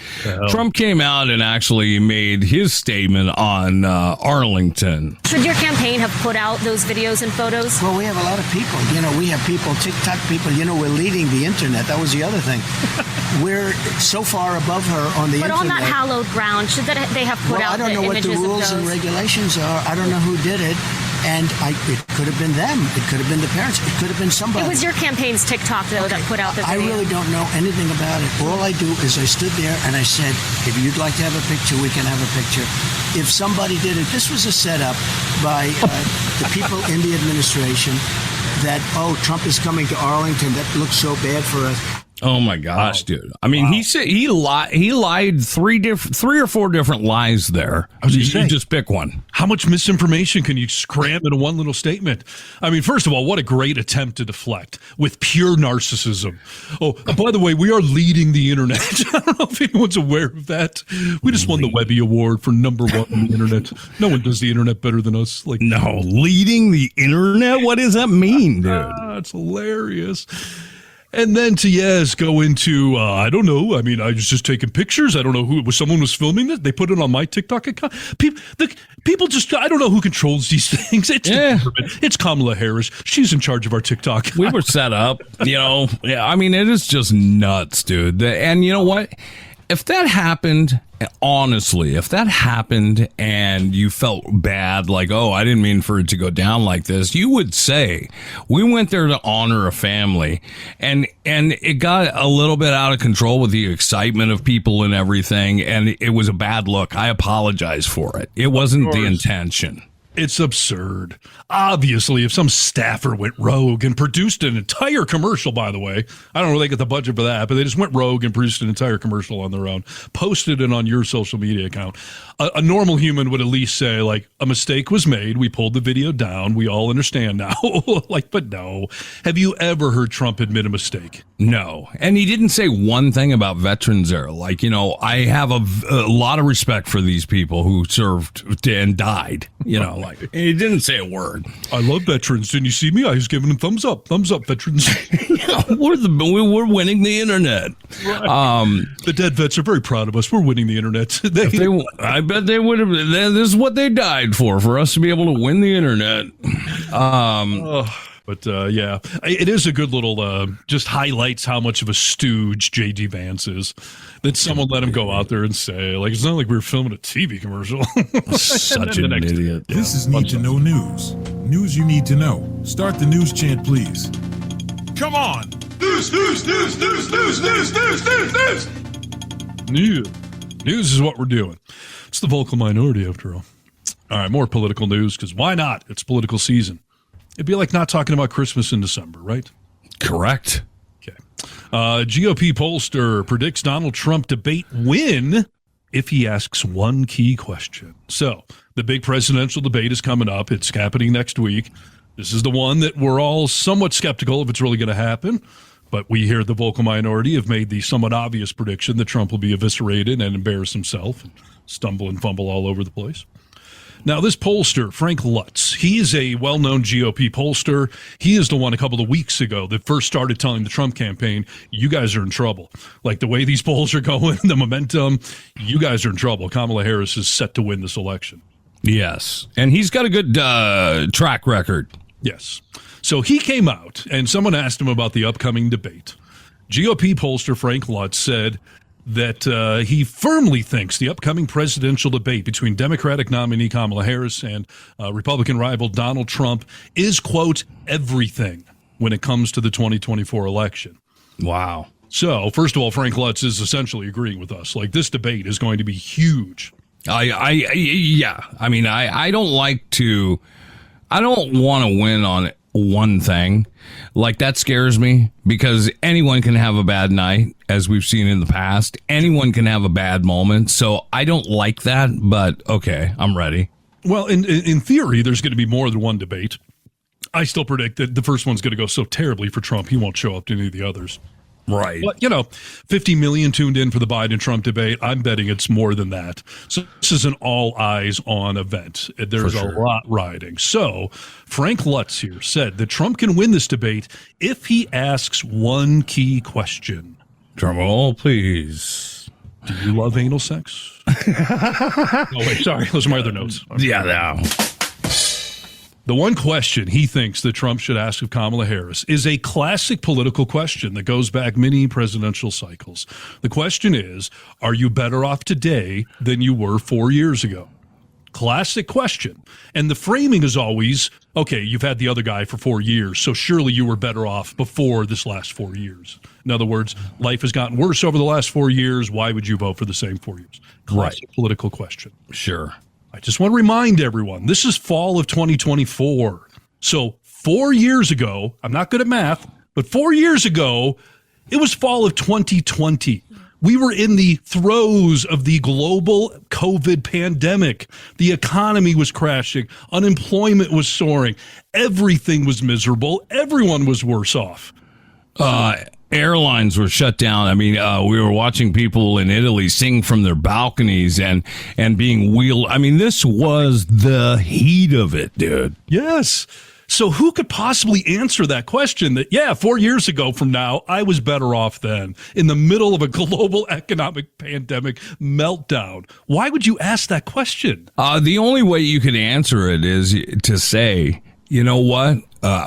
Trump came out and actually made his statement on Arlington. Should your campaign have put out those videos and photos? Well, we have a lot of people. We have people, TikTok people. We're leading the internet. That was the other thing. We're so far above her on the internet. But on that hallowed ground, should they have put out the images of those? I don't know what the rules and regulations are. I don't know who did it. And it could have been them. It could have been the parents. It could have been somebody. It was your campaign's TikTok, though, that put out the video. I really don't know anything about it. All I do is I stood there and I said, if you'd like to have a picture, we can have a picture. If somebody did it, this was a setup by the people in the administration that, Trump is coming to Arlington. That looks so bad for us. Oh my gosh, dude! I mean, he said he lied three or four different lies there. You just pick one. How much misinformation can you cram into one little statement? I mean, first of all, what a great attempt to deflect with pure narcissism. Oh, by the way, we are leading the internet. I don't know if anyone's aware of that. We just won the Webby Award for #1 on the internet. No one does the internet better than us. Like, no, leading the internet. What does that mean, dude? It's hilarious. And then to, go into, I don't know. I mean, I was just taking pictures. I don't know who someone was filming it. They put it on my TikTok account. People just, I don't know who controls these things. It's the government. It's Kamala Harris. She's in charge of our TikTok. We were set up, Yeah, I mean, it is just nuts, dude. And you know what? If that happened, honestly, and you felt bad, like, I didn't mean for it to go down like this, you would say, we went there to honor a family, and it got a little bit out of control with the excitement of people and everything, and it was a bad look. I apologize for it. It wasn't the intention. It's absurd. Obviously, if some staffer went rogue and produced an entire commercial, by the way, I don't know where they get the budget for that, but they just went rogue and produced an entire commercial on their own, posted it on your social media account. A normal human would at least say, like, a mistake was made. We pulled the video down. We all understand now. But no. Have you ever heard Trump admit a mistake? No. And he didn't say one thing about veterans there. Like, I have a lot of respect for these people who served and died, Like, he didn't say a word. I love veterans. Didn't you see me? I was giving them thumbs up, veterans. We're winning the internet. Right. The dead vets are very proud of us. We're winning the internet. I bet they would have. This is what they died for us to be able to win the internet. But it is a good little, just highlights how much of a stooge J.D. Vance is. That someone let him go out there and say, like, it's not like we were filming a TV commercial. Such an idiot. Yeah. This is Need to Know News. News you need to know. Start the news chant, please. Come on. News. News is what we're doing. It's the vocal minority, after all. All right, more political news, because why not? It's political season. It'd be like not talking about Christmas in December, right? Correct. Okay. GOP pollster predicts Donald Trump debate win if he asks one key question. So the big presidential debate is coming up. It's happening next week. This is the one that we're all somewhat skeptical if it's really going to happen. But we here, the vocal minority, have made the somewhat obvious prediction that Trump will be eviscerated and embarrass himself and stumble and fumble all over the place. Now, this pollster, Frank Lutz, he is a well-known GOP pollster. He is the one a couple of weeks ago that first started telling the Trump campaign, you guys are in trouble. Like the way these polls are going, the momentum, you guys are in trouble. Kamala Harris is set to win this election. Yes. And he's got a good track record. Yes. So he came out and someone asked him about the upcoming debate. GOP pollster Frank Lutz said that he firmly thinks the upcoming presidential debate between Democratic nominee Kamala Harris and Republican rival Donald Trump is, quote, everything when it comes to the 2024 election. Wow. So, first of all, Frank Lutz is essentially agreeing with us. Like, this debate is going to be huge. Yeah. I mean, I don't want to win on one thing. Like, that scares me because anyone can have a bad night, as we've seen in the past. Anyone can have a bad moment. So I don't like that, but okay, I'm ready. Well, in theory, there's going to be more than one debate. I still predict that the first one's going to go so terribly for Trump, he won't show up to any of the others. Right. But, 50 million tuned in for the Biden-Trump debate. I'm betting it's more than that. So this is an all-eyes-on event. There's a lot riding. So Frank Lutz here said that Trump can win this debate if he asks one key question. Drum roll, please. Do you love anal sex? Oh, wait, sorry. Those are my other notes. Yeah, no. The one question he thinks that Trump should ask of Kamala Harris is a classic political question that goes back many presidential cycles. The question is, are you better off today than you were 4 years ago? Classic question. And the framing is always, okay, you've had the other guy for 4 years, so surely you were better off before this last 4 years. In other words, life has gotten worse over the last 4 years. Why would you vote for the same 4 years? Classic political question. Sure. I just want to remind everyone, this is fall of 2024. So 4 years ago, I'm not good at math, but 4 years ago, it was fall of 2020. We were in the throes of the global COVID pandemic. The economy was crashing. Unemployment was soaring. Everything was miserable. Everyone was worse off. Airlines were shut down. I mean, we were watching people in Italy sing from their balconies and being wheeled. I mean, this was the heat of it, dude. Yes. So who could possibly answer that question that, 4 years ago from now, I was better off then in the middle of a global economic pandemic meltdown? Why would you ask that question? The only way you could answer it is to say, you know what?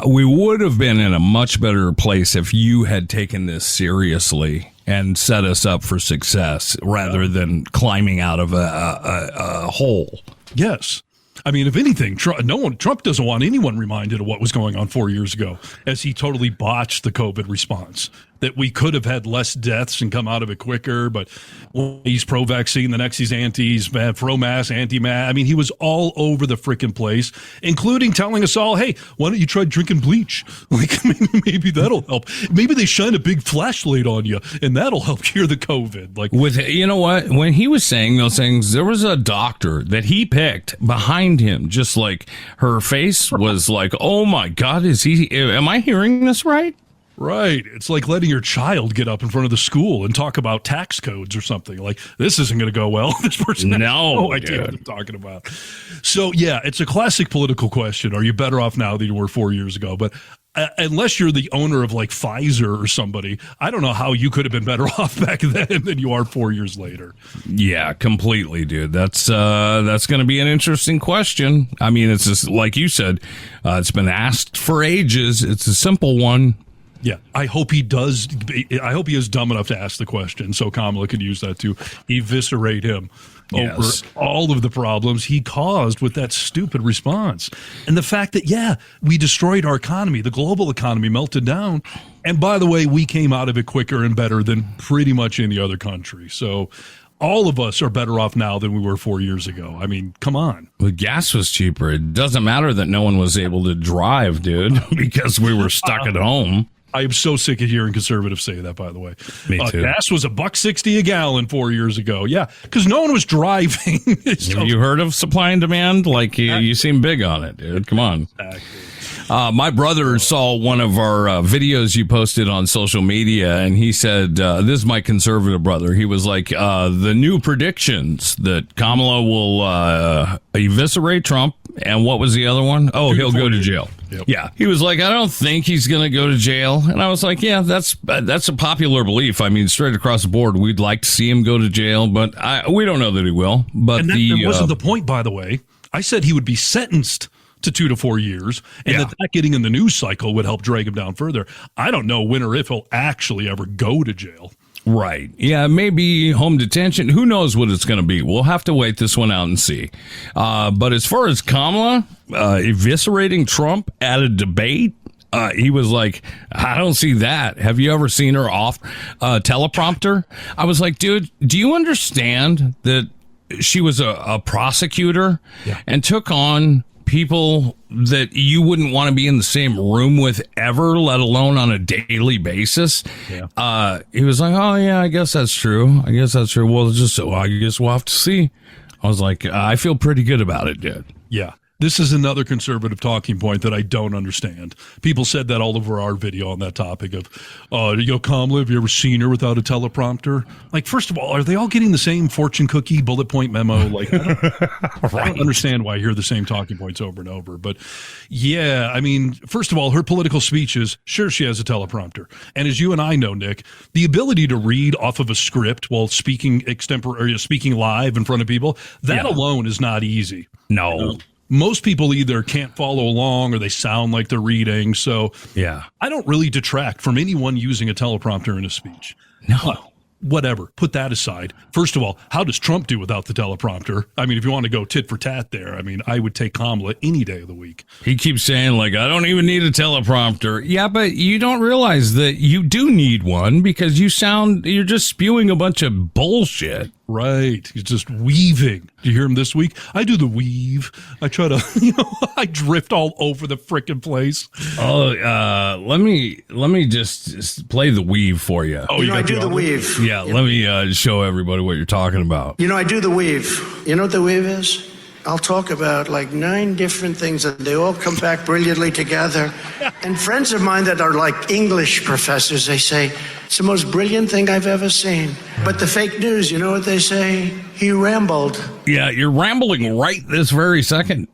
We would have been in a much better place if you had taken this seriously and set us up for success rather than climbing out of a hole. Yes. I mean, if anything, Trump doesn't want anyone reminded of what was going on 4 years ago as he totally botched the COVID response, that we could have had less deaths and come out of it quicker. But he's pro-vaccine, the next he's anti, he's pro-mask, anti-mask. I mean, he was all over the freaking place, including telling us all, hey, why don't you try drinking bleach? Like, maybe that'll help. Maybe they shine a big flashlight on you and that'll help cure the COVID. Like, you know what? When he was saying those things, there was a doctor that he picked behind him, just like her face was like, oh my God, am I hearing this right? Right. It's like letting your child get up in front of the school and talk about tax codes or something. Like, this isn't going to go well. This person has no idea what I'm talking about. So, yeah, it's a classic political question. Are you better off now than you were 4 years ago? But unless you're the owner of like Pfizer or somebody, I don't know how you could have been better off back then than you are 4 years later. Yeah, completely, dude. That's going to be an interesting question. I mean, it's just like you said, it's been asked for ages. It's a simple one. Yeah, I hope he does. I hope he is dumb enough to ask the question so Kamala could use that to eviscerate him over all of the problems he caused with that stupid response. And the fact that, we destroyed our economy. The global economy melted down. And by the way, we came out of it quicker and better than pretty much any other country. So all of us are better off now than we were 4 years ago. I mean, come on. The gas was cheaper. It doesn't matter that no one was able to drive, dude, because we were stuck at home. I am so sick of hearing conservatives say that, by the way. Me too. Gas was $1.60 a gallon 4 years ago. Yeah, because no one was driving. Have you heard of supply and demand? Like, you seem big on it, dude. Come on. Exactly. My brother saw one of our videos you posted on social media, and he said, this is my conservative brother. He was like, the new predictions that Kamala will eviscerate Trump. And what was the other one? Oh, he'll go to jail. Yep. Yeah. He was like, I don't think he's going to go to jail. And I was like, yeah, that's a popular belief. I mean, straight across the board, we'd like to see him go to jail, but we don't know that he will. But and that wasn't the point, by the way. I said he would be sentenced to 2 to 4 years, and that getting in the news cycle would help drag him down further. I don't know when or if he'll actually ever go to jail. Right. Yeah, maybe home detention. Who knows what it's going to be? We'll have to wait this one out and see. But as far as Kamala eviscerating Trump at a debate, he was like, I don't see that. Have you ever seen her off teleprompter? I was like, dude, do you understand that she was a prosecutor and took on people that you wouldn't want to be in the same room with ever, let alone on a daily basis? He was like, oh yeah, I guess that's true. Well, I guess we'll have to see. I was like, I feel pretty good about it, dude. Yeah. This is another conservative talking point that I don't understand. People said that all over our video on that topic of, Kamala, have you ever seen her without a teleprompter? Like, first of all, are they all getting the same fortune cookie bullet point memo? Like, I don't understand why I hear the same talking points over and over. But yeah, I mean, first of all, her political speeches, sure, she has a teleprompter. And as you and I know, Nick, the ability to read off of a script while speaking speaking live in front of people, that alone is not easy. No. Most people either can't follow along or they sound like they're reading. So I don't really detract from anyone using a teleprompter in a speech. No. Whatever. Put that aside. First of all, how does Trump do without the teleprompter? I mean, if you want to go tit for tat there, I mean, I would take Kamala any day of the week. He keeps saying, like, I don't even need a teleprompter. Yeah, but you don't realize that you do need one because you're just spewing a bunch of bullshit. Right. He's just weaving. Do you hear him this week? I do the weave. I try to, I drift all over the frickin' place. Oh, let me just play the weave for you. Oh, I do the weave. Yeah, let me show everybody what you're talking about. I do the weave. You know what the weave is? I'll talk about like 9 different things and they all come back brilliantly together. And friends of mine that are like English professors, they say, it's the most brilliant thing I've ever seen. But the fake news, you know what they say? He rambled. Yeah, you're rambling right this very second.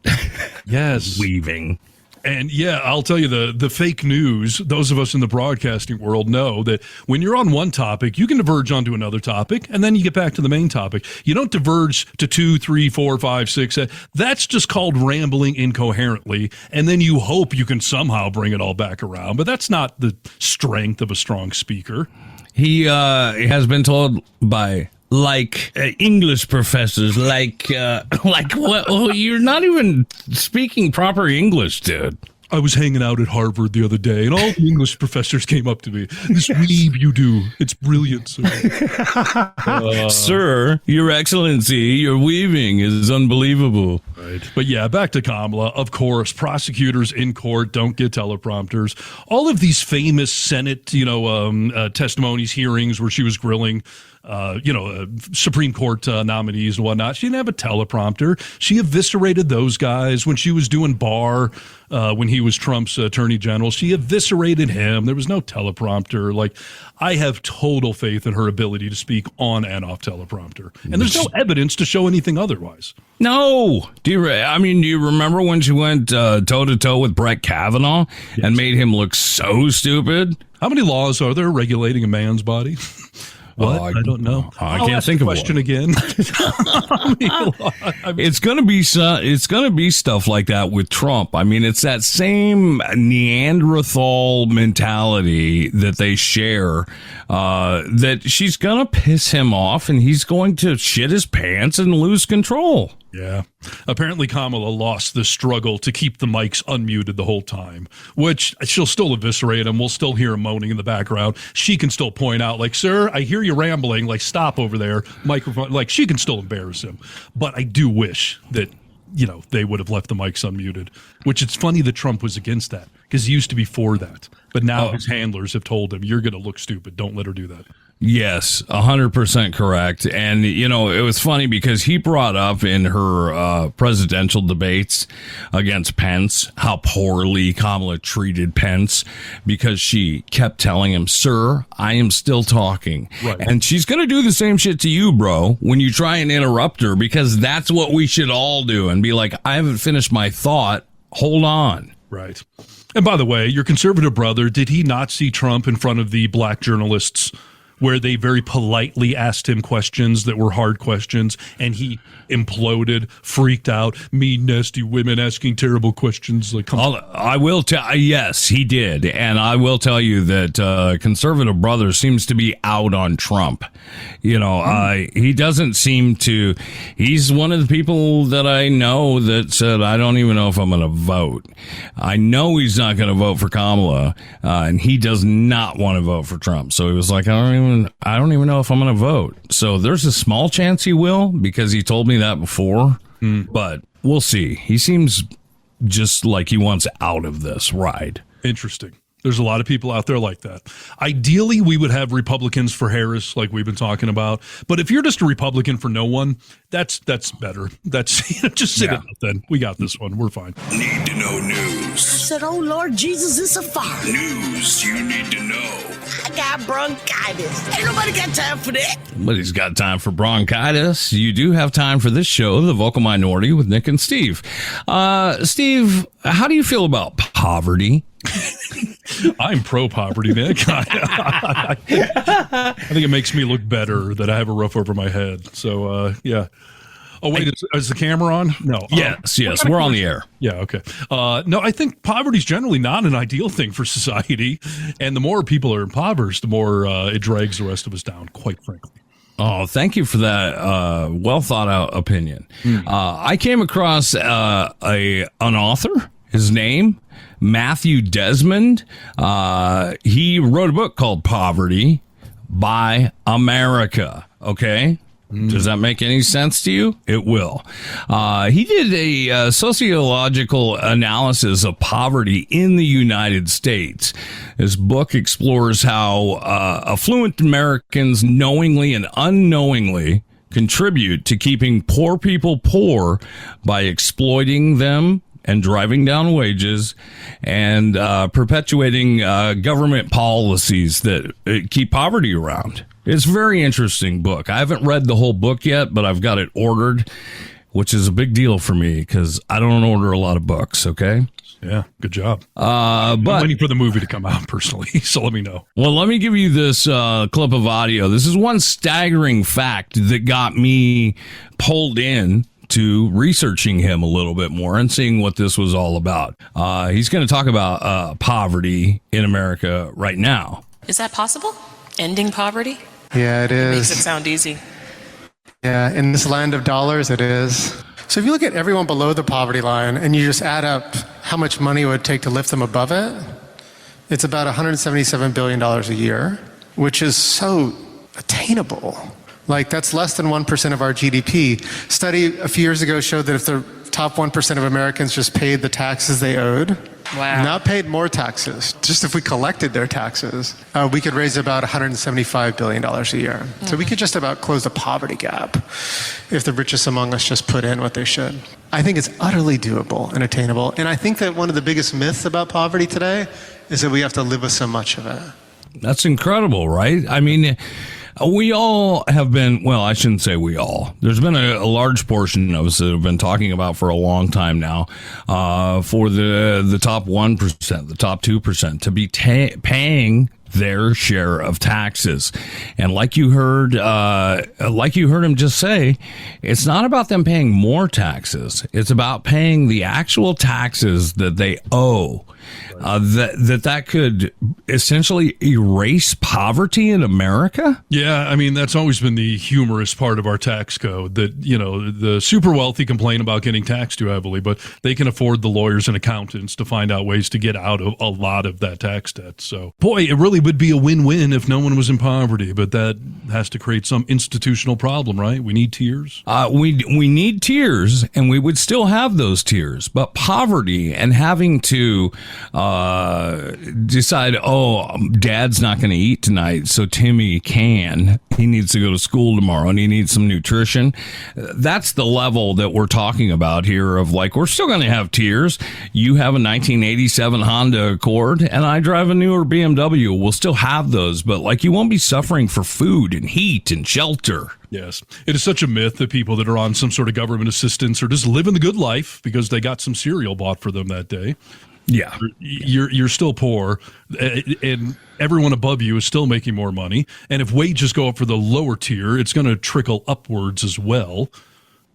Yes. Weaving. And yeah, I'll tell you the fake news, those of us in the broadcasting world know that when you're on one topic, you can diverge onto another topic and then you get back to the main topic. You don't diverge to 2, 3, 4, 5, 6. That's just called rambling incoherently. And then you hope you can somehow bring it all back around. But that's not the strength of a strong speaker. He has been told by English professors, what? Oh, you're not even speaking proper English, dude. I was hanging out at Harvard the other day, and all the English professors came up to me. This weave you do, it's brilliant, sir. Sir, your excellency, your weaving is unbelievable. Right. But yeah, back to Kamala. Of course, prosecutors in court don't get teleprompters. All of these famous Senate, testimonies, hearings where she was grilling Supreme Court nominees and whatnot. She didn't have a teleprompter. She eviscerated those guys when she was doing Barr, when he was Trump's attorney general. She eviscerated him. There was no teleprompter. Like, I have total faith in her ability to speak on and off teleprompter. And there's no evidence to show anything otherwise. No. Do you remember when she went toe-to-toe with Brett Kavanaugh and made him look so stupid? How many laws are there regulating a man's body? What? I don't know. I can't think of one. Question again. It's going to be stuff like that with Trump. I mean, it's that same Neanderthal mentality that they share, that she's going to piss him off and he's going to shit his pants and lose control. Yeah. Apparently Kamala lost the struggle to keep the mics unmuted the whole time, which she'll still eviscerate him. We'll still hear him moaning in the background. She can still point out, like, sir, I hear you rambling, like, stop over there, microphone. Like, she can still embarrass him. But I do wish that, they would have left the mics unmuted, which it's funny that Trump was against that because he used to be for that. But now his handlers have told him, you're going to look stupid. Don't let her do that. Yes, 100% correct. And, it was funny because he brought up in her presidential debates against Pence how poorly Kamala treated Pence because she kept telling him, sir, I am still talking. Right. And she's going to do the same shit to you, bro, when you try and interrupt her, because that's what we should all do and be like, I haven't finished my thought. Hold on. Right. And by the way, your conservative brother, did he not see Trump in front of the black journalists where they very politely asked him questions that were hard questions, and he imploded, freaked out, mean, nasty women asking terrible questions? Like, I will tell, yes, he did. And I will tell you that conservative brother seems to be out on Trump. He doesn't seem to, he's one of the people that I know that said, I don't even know if I'm going to vote. I know he's not going to vote for Kamala, and he does not want to vote for Trump. So he was like, I don't even know if I'm going to vote. So there's a small chance he will, because he told me that before, but we'll see. He seems just like he wants out of this ride. Interesting. There's a lot of people out there like that. Ideally, we would have Republicans for Harris, like we've been talking about. But if you're just a Republican for no one, that's better. That's just sit it out then. We got this one. We're fine. Need to know news. I said, oh, Lord Jesus, it's a fire. News you need to know. I got bronchitis. Ain't nobody got time for that. Nobody's got time for bronchitis. You do have time for this show, The Vocal Minority with Nick and Steve. Steve, how do you feel about poverty? I'm pro-poverty, Nick. I think it makes me look better that I have a roof over my head. So, yeah. Oh, wait, is the camera on? No. Yes, we're on the air. Yeah, okay. No, I think poverty is generally not an ideal thing for society. And the more people are impoverished, the more it drags the rest of us down, quite frankly. Oh, thank you for that well thought out opinion. I came across an author, his name, Matthew Desmond. He wrote a book called Poverty by America. Okay. Does that make any sense to you? It will. He did a sociological analysis of poverty in the United States. His book explores how affluent Americans knowingly and unknowingly contribute to keeping poor people poor by exploiting them and driving down wages and perpetuating government policies that keep poverty around. It's a very interesting book. I haven't read the whole book yet, but I've got it ordered, which is a big deal for me because I don't order a lot of books, okay? Yeah, good job. I'm waiting for the movie to come out personally, so let me know. Well, let me give you this clip of audio. This is one staggering fact that got me pulled in to researching him a little bit more and seeing what this was all about. He's going to talk about poverty in America right now. Is that possible? Ending poverty? Yeah, it is. Makes it sound easy. Yeah, in this land of dollars, it is. So if you look at everyone below the poverty line and you just add up how much money it would take to lift them above it, it's about $177 billion a year, which is so attainable. Like, that's less than 1% of our GDP. Study a few years ago showed that if the top 1% of Americans just paid the taxes they owed, not paid more taxes, just if we collected their taxes, we could raise about $175 billion a year. So we could just about close the poverty gap if the richest among us just put in what they should. I think it's utterly doable and attainable. And I think that one of the biggest myths about poverty today is that we have to live with so much of it. That's incredible, right? I mean, we all have been, well, I shouldn't say we all. There's been a large portion of us that have been talking about for a long time now for the top 1%, the top 2% to be paying their share of taxes. And like you heard him just say, it's not about them paying more taxes. It's about paying the actual taxes that they owe. That could essentially erase poverty in America? Yeah, I mean, that's always been the humorous part of our tax code, that, you know, the super wealthy complain about getting taxed too heavily, but they can afford the lawyers and accountants to find out ways to get out of a lot of that tax debt. So, boy, it really certainly would be a win-win if no one was in poverty, but that has to create some institutional problem, right? We need tiers. We need tiers, and we would still have those tiers. But poverty and having to decide, Dad's not going to eat tonight, so Timmy can. He needs to go to school tomorrow, and he needs some nutrition. That's the level that we're talking about here of like, we're still going to have tiers. You have a 1987 Honda Accord, and I drive a newer BMW. We'll still have those, but like, you won't be suffering for food and heat and shelter. Yes. It is such a myth that people that are on some sort of government assistance are just living the good life because they got some cereal bought for them that day. Yeah. You're still poor, and everyone above you is still making more money. And if wages go up for the lower tier, it's going to trickle upwards as well.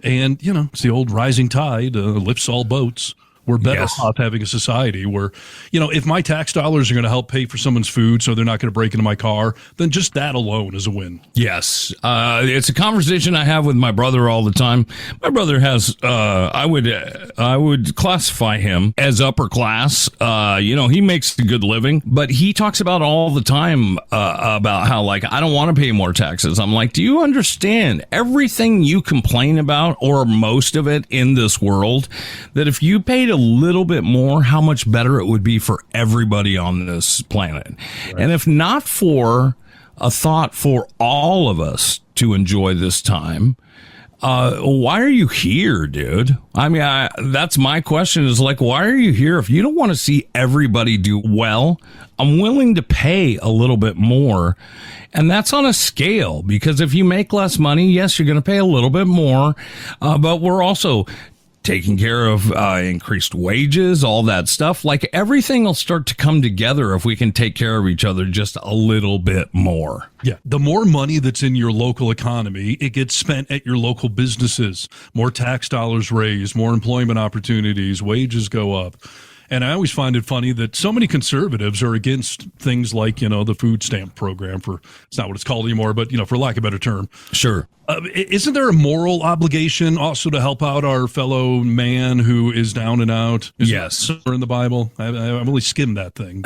And, it's the old rising tide lifts all boats. We're better off having a society where, if my tax dollars are going to help pay for someone's food so they're not going to break into my car, then just that alone is a win. Yes. It's a conversation I have with my brother all the time. My brother has, I would classify him as upper class. He makes a good living, but he talks about all the time about how, like, I don't want to pay more taxes. I'm like, do you understand everything you complain about, or most of it in this world, that if you paid a little bit more, how much better it would be for everybody on this planet? Right. And if not for a thought for all of us to enjoy this time, why are you here, dude? I mean, that's my question, is like, why are you here? If you don't want to see everybody do well, I'm willing to pay a little bit more. And that's on a scale, because if you make less money, yes, you're going to pay a little bit more. But we're also taking care of increased wages, all that stuff. Like, everything will start to come together if we can take care of each other just a little bit more. Yeah. The more money that's in your local economy, it gets spent at your local businesses. More tax dollars raised, more employment opportunities, wages go up. And I always find it funny that so many conservatives are against things like, the food stamp program it's not what it's called anymore, but, for lack of a better term. Sure. Isn't there a moral obligation also to help out our fellow man who is down and out? Yes. In the Bible? I've only skimmed that thing.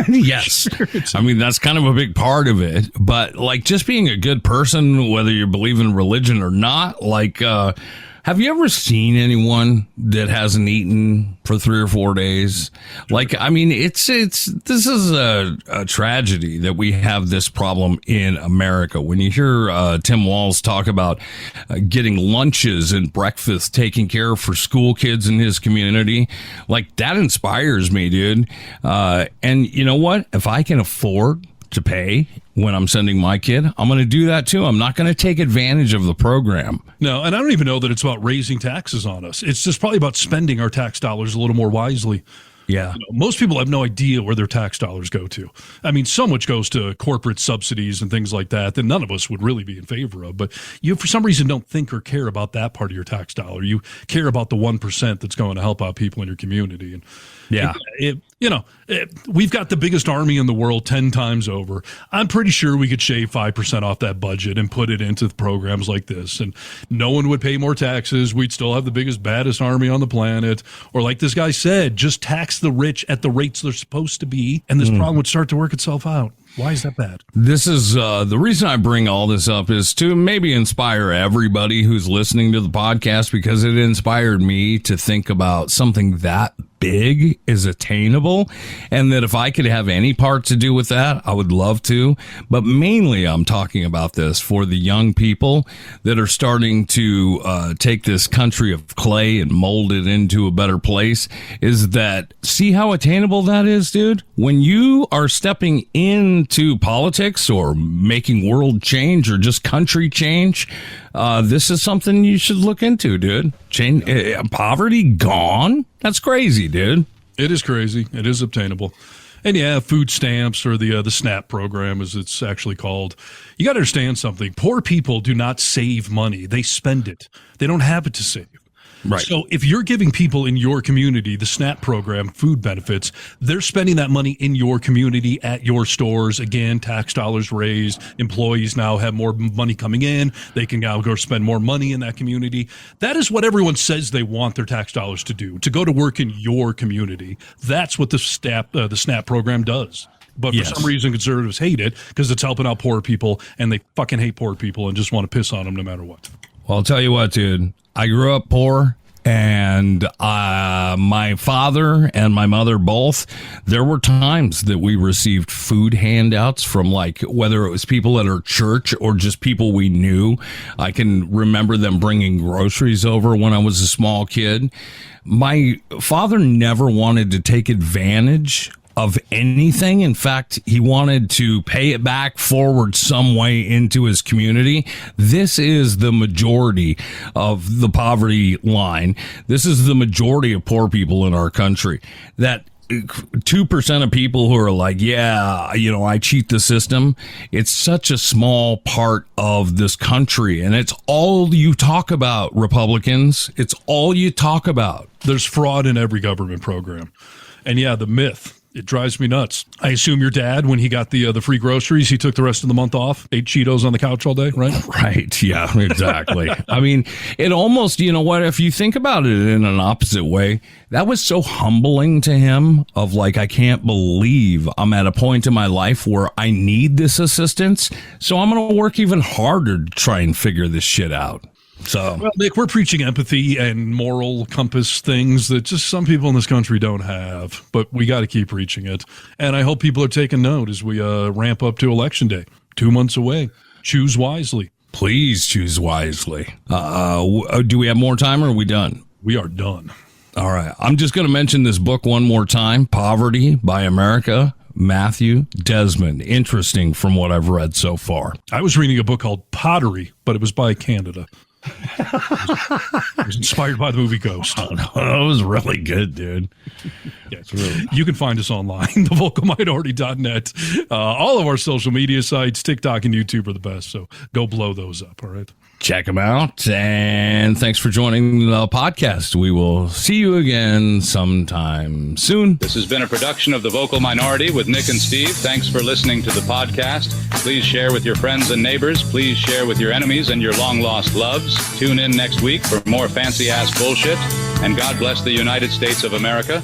Yes. I mean, that's kind of a big part of it. But, like, just being a good person, whether you believe in religion or not, like, have you ever seen anyone that hasn't eaten for 3 or 4 days? Like, I mean, this is a tragedy that we have this problem in America. When you hear Tim Walz talk about getting lunches and breakfast taken care of for school kids in his community, like, that inspires me, dude. And you know what? If I can afford to pay when I'm sending my kid, I'm going to do that too. I'm not going to take advantage of the program. No, and I don't even know that it's about raising taxes on us. It's just probably about spending our tax dollars a little more wisely. Yeah. Most people have no idea where their tax dollars go to. I mean, so much goes to corporate subsidies and things like that none of us would really be in favor of. But you, for some reason, don't think or care about that part of your tax dollar. You care about the 1% that's going to help out people in your community. And yeah, we've got the biggest army in the world 10 times over. I'm pretty sure we could shave 5% off that budget and put it into programs like this. And no one would pay more taxes. We'd still have the biggest, baddest army on the planet. Or like this guy said, just tax the rich at the rates they're supposed to be, and this problem would start to work itself out. Why is that bad? This is the reason I bring all this up is to maybe inspire everybody who's listening to the podcast, because it inspired me to think about something that big is attainable, and that if I could have any part to do with that, I would love to. But mainly I'm talking about this for the young people that are starting to take this country of clay and mold it into a better place, is that, see how attainable that is, dude? When you are stepping into politics or making world change or just country change, this is something you should look into, dude. Poverty gone? That's crazy, dude. It is crazy. It is obtainable. And yeah, food stamps, or the SNAP program, as it's actually called. You got to understand something. Poor people do not save money. They spend it. They don't have it to save. Right. So if you're giving people in your community the SNAP program food benefits, they're spending that money in your community at your stores. Again, tax dollars raised. Employees now have more money coming in. They can now go spend more money in that community. That is what everyone says they want their tax dollars to do, to go to work in your community. That's what the SNAP program does. But for some reason, conservatives hate it because it's helping out poor people, and they fucking hate poor people and just want to piss on them no matter what. Well, I'll tell you what, dude. I grew up poor. And my father and my mother both, there were times that we received food handouts from, like, whether it was people at our church or just people we knew. I can remember them bringing groceries over when I was a small kid. My father never wanted to take advantage of anything. In fact, he wanted to pay it back forward some way into his community. This is the majority of the poverty line. This is the majority of poor people in our country. That 2% of people who are like, yeah, you know, I cheat the system. It's such a small part of this country, and it's all you talk about, Republicans. It's all you talk about. There's fraud in every government program. And yeah, the myth, it drives me nuts. I assume your dad, when he got the free groceries, he took the rest of the month off, ate Cheetos on the couch all day, right? Right. Yeah, exactly. I mean, it almost, you know what, if you think about it in an opposite way, that was so humbling to him of like, I can't believe I'm at a point in my life where I need this assistance. So I'm going to work even harder to try and figure this shit out. So, well, Nick, we're preaching empathy and moral compass things that just some people in this country don't have, but we got to keep preaching it. And I hope people are taking note as we ramp up to Election Day, 2 months away. Choose wisely. Please choose wisely. Do we have more time or are we done? We are done. All right. I'm just going to mention this book one more time, Poverty by America. Matthew Desmond. Interesting from what I've read so far. I was reading a book called Pottery, but it was by Canada. It was inspired by the movie Ghost. Oh, no, that was really good, dude. Yes. Really. You can find us online, thevocalminority.net. All of our social media sites, TikTok and YouTube are the best, so go blow those up, all right? Check them out, and thanks for joining the podcast. We will see you again sometime soon. This has been a production of The Vocal Minority with Nick and Steve. Thanks for listening to the podcast. Please share with your friends and neighbors. Please share with your enemies and your long-lost loves. Tune in next week for more fancy-ass bullshit, and God bless the United States of America.